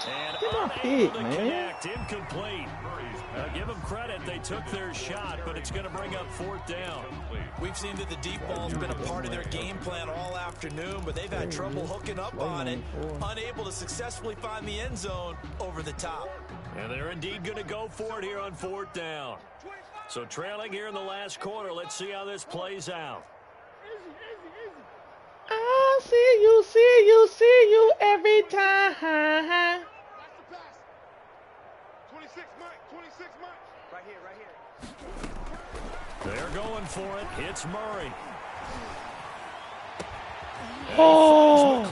And hit, unable to connect. Incomplete. Give them credit. They took their shot, but it's going to bring up 4th down. We've seen that the deep ball's been a part of their game plan all afternoon, but they've had trouble hooking up on it, unable to successfully find the end zone over the top. And they're indeed going to go for it here on 4th down. So trailing here in the last quarter. Let's see how this plays out. I see you every time. 26, Mike. 26, Mike. Right here. They're going for it. It's Murray. Oh,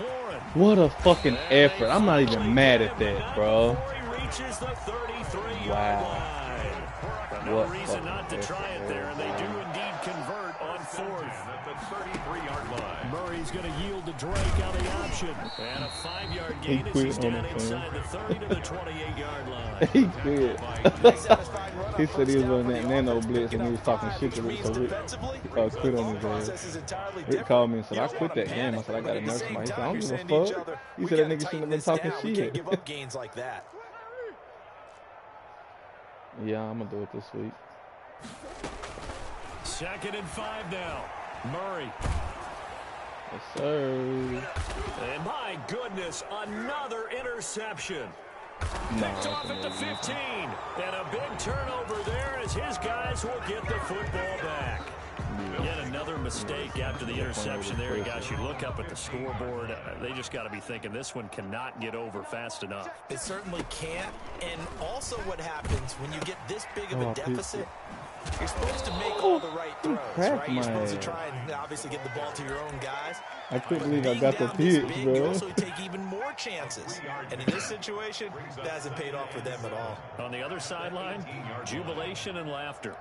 what a fucking effort. I'm not even mad at that, bro. Murray reaches the 33-yard Wow. line. No reason not to try it there, and they do indeed convert on 4th. At the 33-yard line. Murray's going to yield to Drake on the option. And a 5-yard gain as he's down inside the 30 to the 28-yard line. He quit. He said he was on that nano blitz and he was talking shit to me, so Rick quit on his ass. Rick called me and said, I quit that game. I said, I got to nurse somebody. He said, I don't give a fuck. He said, that nigga shouldn't have been talking shit. Give up gains like that. Yeah, I'm going to do it this week. 2nd and 5 now. Murray. Yes, sir. And my goodness, another interception. Picked off at the 15. And a big turnover there as his guys will get the football back. Yet another mistake after the interception there. Guys, you look up at the scoreboard, they just got to be thinking this one cannot get over fast enough. It certainly can't. And also what happens when you get this big of a deficit, you're supposed to make all the right throws, right? You're supposed to try and obviously get the ball to your own guys. I couldn't believe I got the pitch, bro. You also take even more chances. And in this situation, that hasn't paid off for them at all. On the other sideline, jubilation and laughter.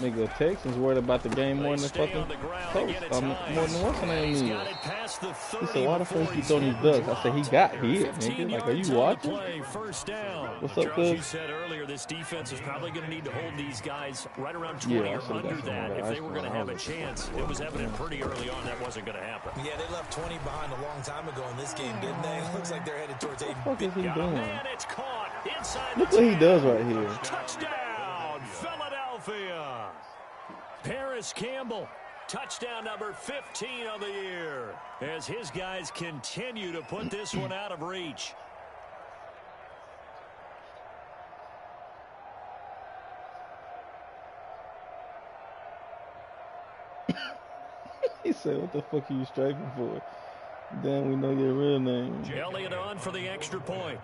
Nigga, Texans worried about the game more than the fucking Colts. More than what's the name is. He said, why the first you throwing these ducks? I said, he got hit, nigga. Like, are you watching? What's up, Charles, you said earlier this defense is probably going to need to hold these guys right around 20 or under that if they were going to have a chance. It was evident pretty early on that wasn't going to happen. Yeah, they left 20 behind a long time ago in this game, didn't they? Looks like they're headed towards 8. What the fuck is he doing? And it's caught inside. Look what he does right here. Touchdown, Philadelphia. Paris Campbell, touchdown number 15 of the year, as his guys continue to put this one out of reach. He said, what the fuck are you striping for? Damn, we know your real name. Elliott on for the extra point.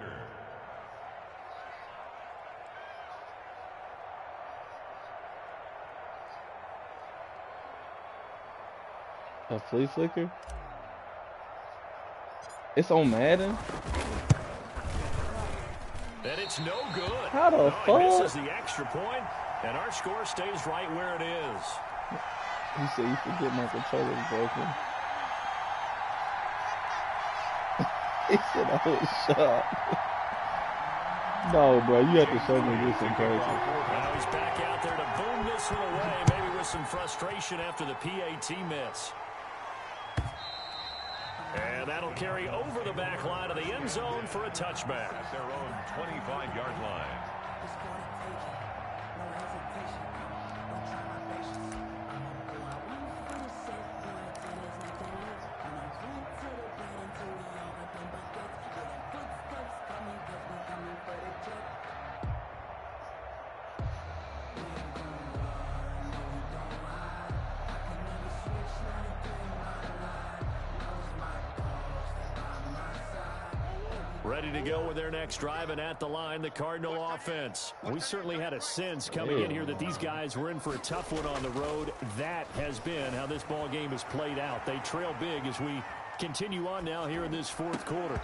A flea flicker? It's on Madden? And it's no good. How the fuck? He misses the extra point, and our score stays right where it is. He said you forget my controller's broken. He said I was shocked. No, bro, you have to show me this in person. Now he's back out there to boom this one away, maybe with some frustration after the PAT miss. And that'll carry over the back line of the end zone for a touchback. At their own 25-yard line. Ready to go with their next drive, and at the line, the Cardinal offense. We certainly had a sense coming in here that these guys were in for a tough one on the road. That has been how this ball game has played out. They trail big as we continue on now here in this fourth quarter.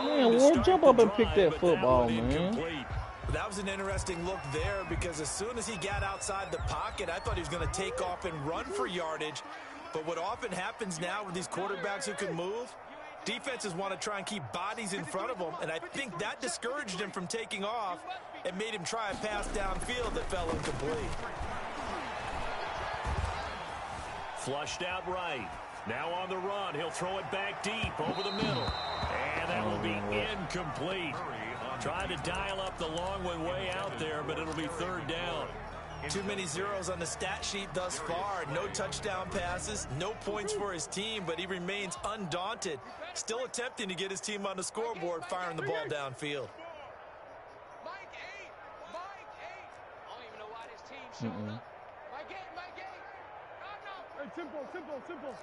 Man, Ward, jump up and pick that football, man. That was an interesting look there because as soon as he got outside the pocket, I thought he was going to take off and run for yardage. But what often happens now with these quarterbacks who can move, defenses want to try and keep bodies in front of them, and I think that discouraged him from taking off and made him try a pass downfield that fell incomplete. Flushed out right. Now on the run. He'll throw it back deep over the middle. And that will be incomplete. Tried to dial up the long one way out there, but it'll be third down. Too many zeros on the stat sheet thus far. No touchdown passes, no points for his team, but he remains undaunted. Still attempting to get his team on the scoreboard, firing the ball downfield. Mike 8. Mike 8. I don't even know why this team showed up. Mike 8. Mike 8. Oh, no. Hey, simple.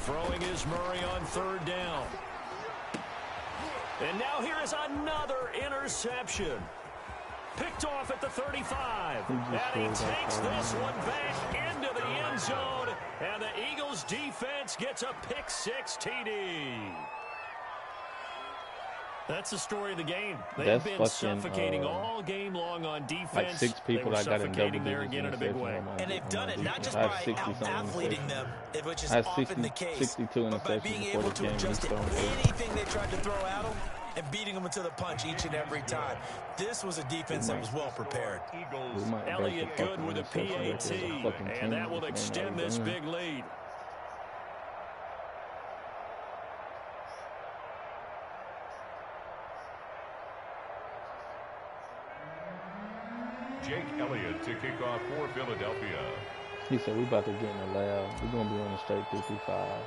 Throwing is Murray on third down. And now here is another interception. Picked off at the 35. And he takes this one back into the end zone. And the Eagles defense gets a pick six TD. That's the story of the game. They've been suffocating all game long on defense. Like 6 people I got in double there again in a big way. And they've done it not just by out-athleting them, which is often the case, but by being able to adjust to anything they tried to throw at them and beating them into the punch each and every time. This was a defense that was well prepared. Elliott good with a PAT, and that will extend this big lead. Jake Elliott to kick off for Philadelphia. He said, we about to get in the lab. We're going to be on a straight 55.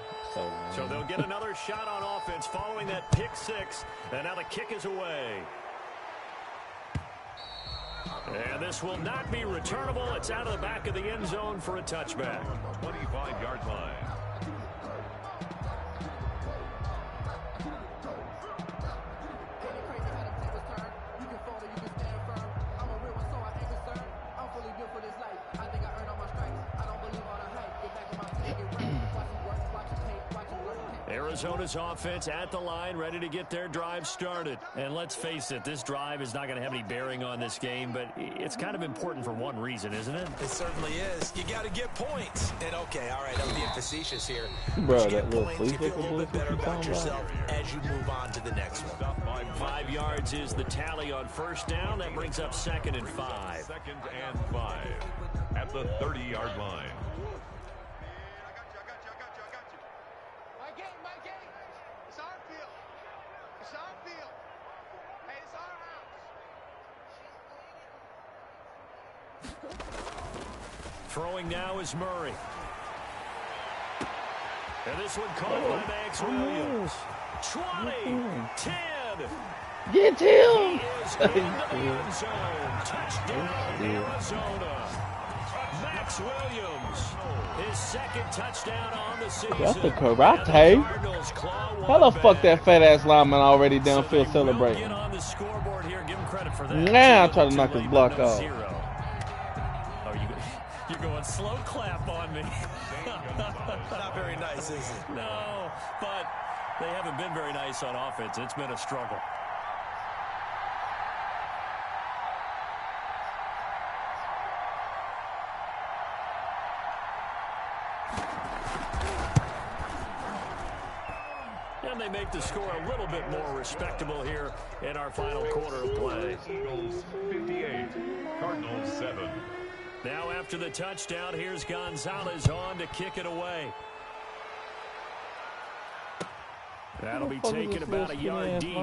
So they'll get another shot on offense following that pick six. And now the kick is away. And this will not be returnable. It's out of the back of the end zone for a touchback. 25-yard line. Arizona's offense at the line, ready to get their drive started. And let's face it, this drive is not going to have any bearing on this game, but it's kind of important for one reason, isn't it? It certainly is. You got to get points. And okay, all right, I'm being facetious here. Bro, you get points, you feel a little bit better about yourself as you move on to the next one. 5 yards is the tally on first down. That brings up 2nd and 5. 2nd and 5 at the 30-yard line. Throwing now is Murray. And this one caught by Max Williams. 20, 10. Get him! He is in the end zone. Touchdown, Arizona. Max Williams, his 2nd touchdown on the season. That's the karate. How the fuck that fat ass lineman already downfield celebrating? Get on the scoreboard here. Give him credit for that. Now I try to knock his block off. You're going slow clap on me. Not very nice, is it? No, but they haven't been very nice on offense. It's been a struggle. And they make the score a little bit more respectable here in our final quarter of play. Eagles 58, Cardinals 7. Now after the touchdown, here's Gonzalez on to kick it away. That'll be taken about a yard deep.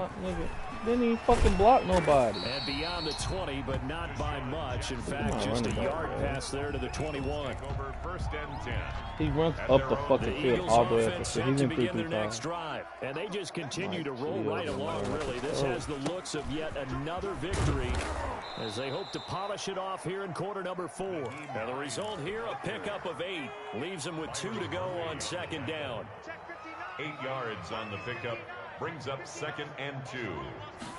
Didn't even fucking block nobody. And beyond the 20, but not by much. In fact, just a yard pass there to the 21. Over 1st and 10. He runs up the fucking field all the way up the field. He's in begin their 3-5. next drive. And they just continue to roll right along, really. This has the looks of yet another victory as they hope to polish it off here in quarter number 4. Now the result here, a pickup of 8. Leaves them with 2 to go on 2nd down. 8 yards on the pickup. Brings up 2nd and 2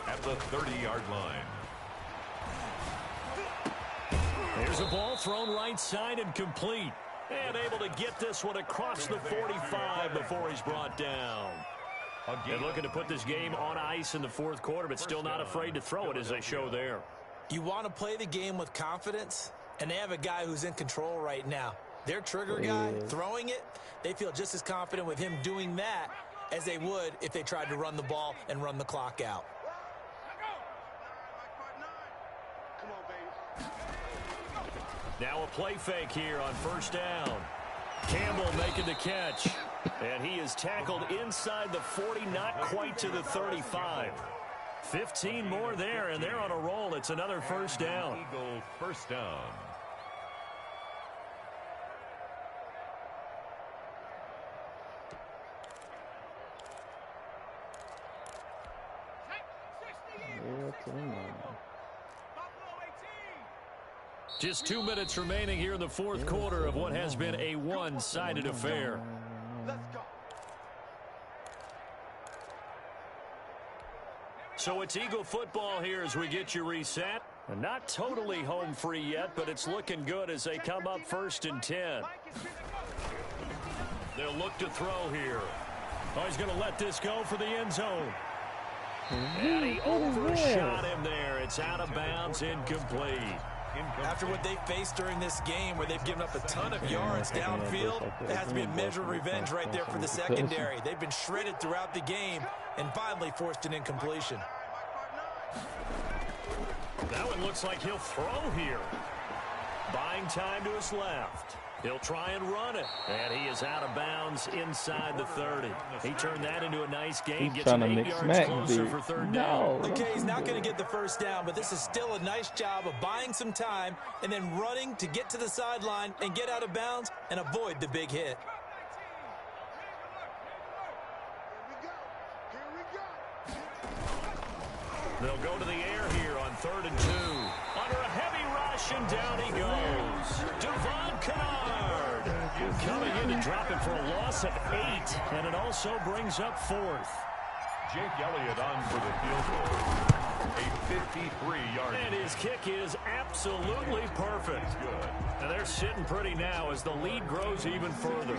at the 30-yard line. There's a ball thrown right side and complete. And able to get this one across the 45 before he's brought down. And looking to put this game on ice in the 4th quarter, but still not afraid to throw it as they show there. You want to play the game with confidence, and they have a guy who's in control right now. Their trigger guy, throwing it, they feel just as confident with him doing that as they would if they tried to run the ball and run the clock out. Now a play fake here on first down. Campbell making the catch. And he is tackled inside the 40, not quite to the 35. 15 more there, and they're on a roll. It's another first down. Eagle first down. Just 2 minutes remaining here in the fourth quarter of what has been a one-sided affair. Let's go. So it's Eagle football here as we get you reset. Not totally home free yet, but it's looking good as they come up 1st and 10. They'll look to throw here. Oh, he's going to let this go for the end zone. And he overshot him there. It's out of bounds, incomplete. After what they faced during this game where they've given up a ton of yards downfield, there has to be a measure of revenge right there for the secondary. They've been shredded throughout the game and finally forced an incompletion. That one looks like he'll throw here. Buying time to his left. He'll try and run it. And he is out of bounds inside the 30. He turned that into a nice gain. Gets him 8 yards closer for third down. Okay, he's not going to get the first down, but this is still a nice job of buying some time and then running to get to the sideline and get out of bounds and avoid the big hit. They'll go to the air here on 3rd and 2. Under a heavy rush, and down he goes. Devon Kennard coming in to drop it for a loss of 8, and it also brings up 4th. Jake Elliott on for the field goal. A 53-yard. And his kick is absolutely perfect. And they're sitting pretty now as the lead grows even further.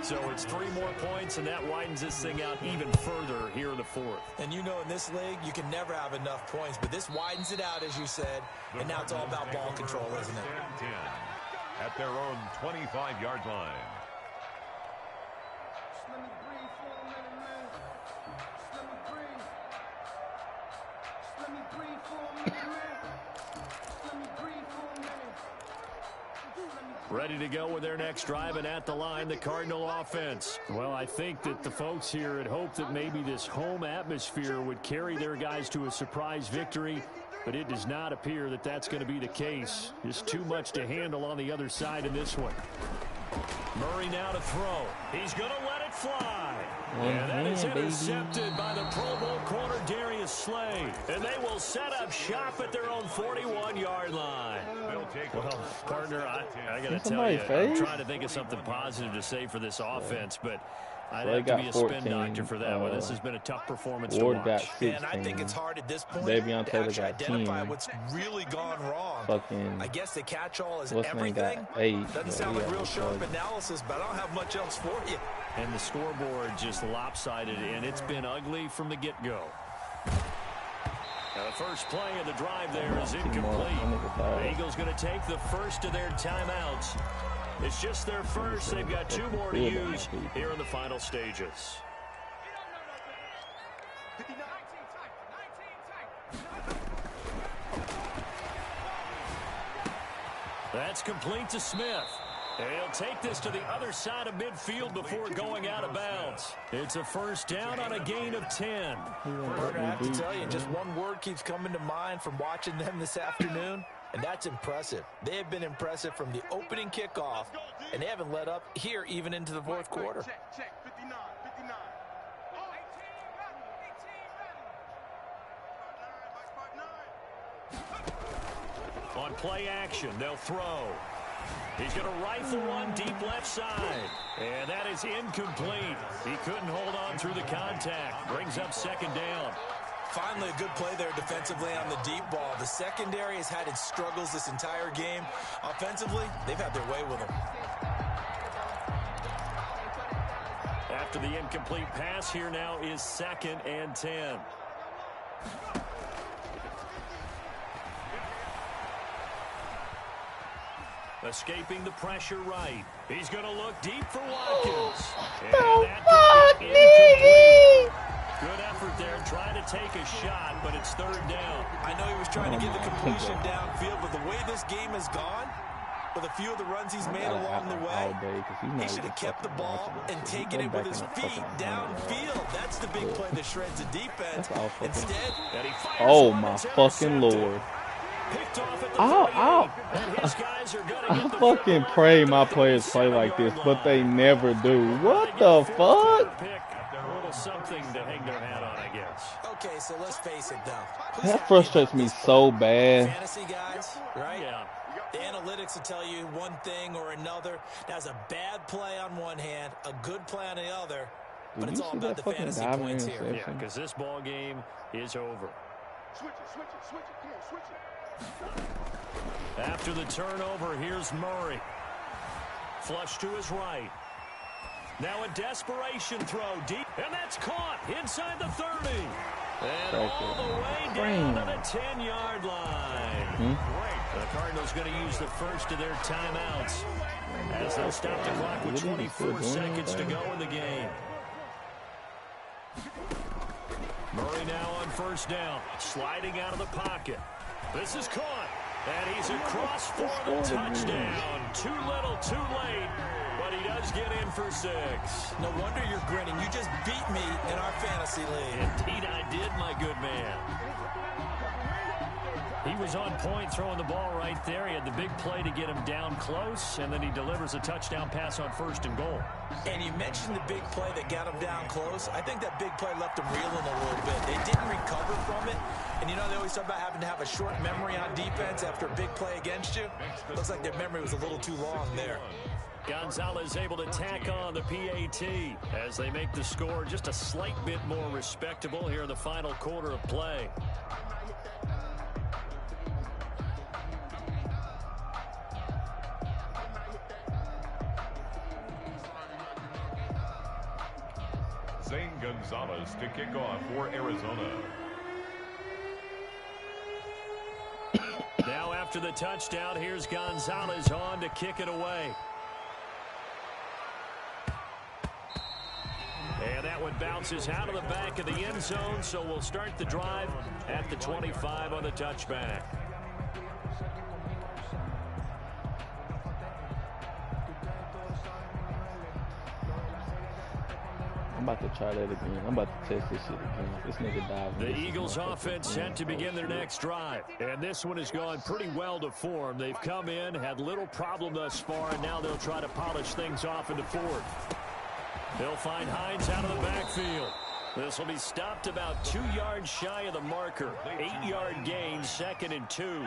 So it's 3 more points, and that widens this thing out even further here in the 4th. And you know in this league, you can never have enough points, but this widens it out, as you said, and now it's all about ball control, isn't it? 10 at their own 25-yard line. Ready to go with their next drive, and at the line, the Cardinal offense. Well, I think that the folks here had hoped that maybe this home atmosphere would carry their guys to a surprise victory, but it does not appear that that's going to be the case. Just too much to handle on the other side in this one. Murray now to throw. He's going to let it fly. And that is intercepted by the Pro Bowl corner Darius Slay. And they will set up shop at their own 41-yard line. Well, partner, I got to tell you, I'm trying to think of something positive to say for this offense, but I'd have to be a spin doctor for that one. This has been a tough performance to watch. And I think it's hard at this point to actually identify what's really gone wrong. I guess the catch-all is everything. Doesn't sound like real sharp analysis, but I don't have much else for you. And the scoreboard just lopsided, and it's been ugly from the get-go. Now the first play of the drive there is incomplete. The Eagles going to take the first of their timeouts. It's just their first. They've got 2 more to use here in the final stages. That's complete to Smith. He'll take this to the other side of midfield before going out of bounds. It's a first down on a gain of 10. I have to tell you, just one word keeps coming to mind from watching them this afternoon, and that's impressive. They have been impressive from the opening kickoff, and they haven't let up here even into the fourth quarter. Check, 59, 59. Oh, 18, On play action, they'll throw. He's going to rifle one deep left side. And that is incomplete. He couldn't hold on through the contact. Brings up second down. Finally, a good play there defensively on the deep ball. The secondary has had its struggles this entire game. Offensively, they've had their way with them. After the incomplete pass, here now is 2nd and 10. Escaping the pressure right. He's going to look deep for Watkins. And that incomplete. Good effort there, trying to take a shot, but it's 3rd down. I know he was trying to get the completion downfield, but the way this game has gone, with a few of the runs he's made along the way. He should have kept the ball and taken it with his feet downfield. That's the big play that shreds the defense. Instead, oh my fucking Lord. I fucking pray my players play like this, but they never do. What the fuck? Something to hang their hat on, I guess. Okay, so let's face it, though. That frustrates me so bad. Fantasy guys, right? Yeah. The analytics will tell you one thing or another. That's a bad play on one hand, a good play on the other, but it's all about the fantasy points here. Yeah, because this ball game is over. Switch it, come on, switch it. After the turnover, here's Murray. Flush to his right. Now a desperation throw deep, and that's caught inside the 30. And all the way down to the 10-yard line. The Cardinals going to use the first of their timeouts as they'll stop the clock with 24 seconds to go in the game. Murray now on first down, sliding out of the pocket. This is caught, and he's across for the touchdown. Too little, too late. But he does get in for 6. No wonder you're grinning. You just beat me in our fantasy league. Indeed I did, my good man. He was on point throwing the ball right there. He had the big play to get him down close, and then he delivers a touchdown pass on 1st and goal. And you mentioned the big play that got him down close. I think that big play left him reeling a little bit. They didn't recover from it. And, you know, they always talk about having to have a short memory on defense after a big play against you. Looks like their memory was a little too long there. Gonzalez able to tack on the PAT as they make the score just a slight bit more respectable here in the final quarter of play. Zane Gonzalez to kick off for Arizona. Now after the touchdown, here's Gonzalez on to kick it away. And that one bounces out of the back of the end zone, so we'll start the drive at the 25 on the touchback. I'm about to try that again. I'm about to test this shit again. This nigga died. The Eagles offense set to begin their next drive. And this one has gone pretty well to form. They've come in, had little problem thus far, and now they'll try to polish things off into 4th. They'll find Hines out of the backfield. This will be stopped about 2 yards shy of the marker. 8-yard gain, 2nd and 2.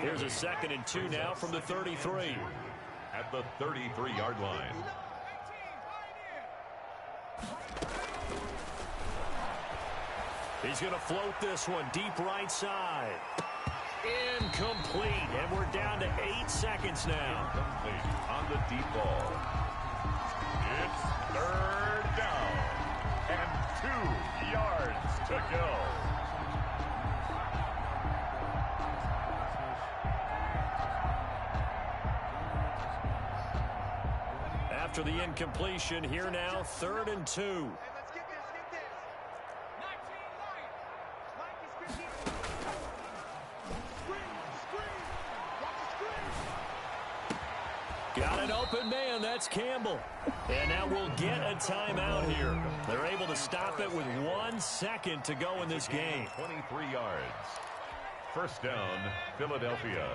Here's a 2nd and 2 now from the 33. At the 33-yard line. He's going to float this one deep right side. Incomplete, and we're down to 8 seconds now. Incomplete on the deep ball. It's 3rd down and 2 yards to go. After the incompletion, here now, 3rd and 2. Got an open man, that's Campbell. And now we'll get a timeout here. They're able to stop it with 1 second to go in this game. 23 yards. First down, Philadelphia.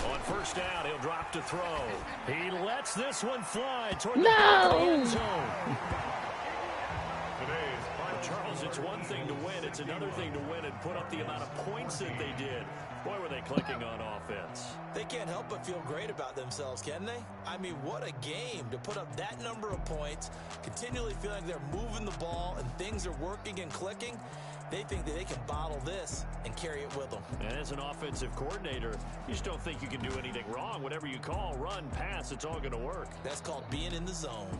On first down, he'll drop to throw. He lets this one fly toward the back of the end zone. Charles, it's one thing to win. It's another thing to win and put up the amount of points that they did. Boy, were they clicking on offense. They can't help but feel great about themselves, can they? I mean, what a game to put up that number of points, continually feeling they're moving the ball and things are working and clicking. They think that they can bottle this and carry it with them. And as an offensive coordinator, you just don't think you can do anything wrong. Whatever you call, run, pass, it's all going to work. That's called being in the zone.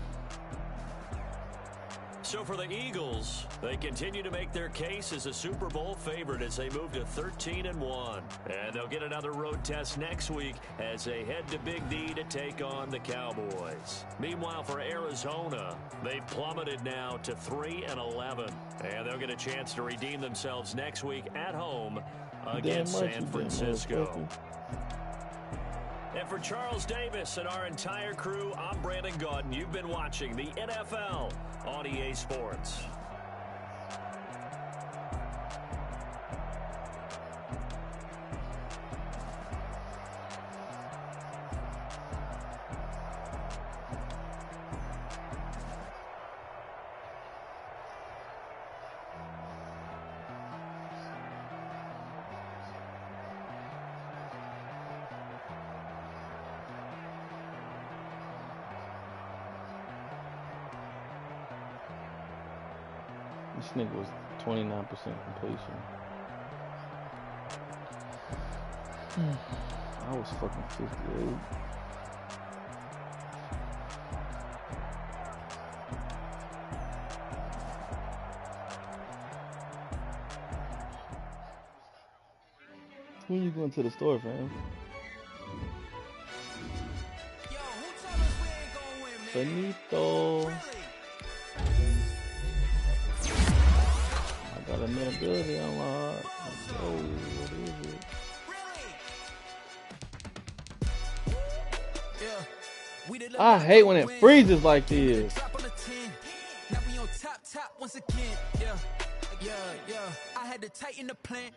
So for the Eagles, they continue to make their case as a Super Bowl favorite as they move to 13-1. And they'll get another road test next week as they head to Big D to take on the Cowboys. Meanwhile, for Arizona, they've plummeted now to 3-11. And they'll get a chance to redeem themselves next week at home against San Francisco. And for Charles Davis and our entire crew, I'm Brandon Gaudin. You've been watching the NFL on EA Sports. This nigga was 29% completion. I was fucking 58. When you going to the store, fam? Yo, who told us we ain't gonna win, man? Benito. Really? I got a ability unlocked. Oh, what is it? Really? I hate when it freezes like this. Now we on top once again. Yeah. I had to tighten the plan.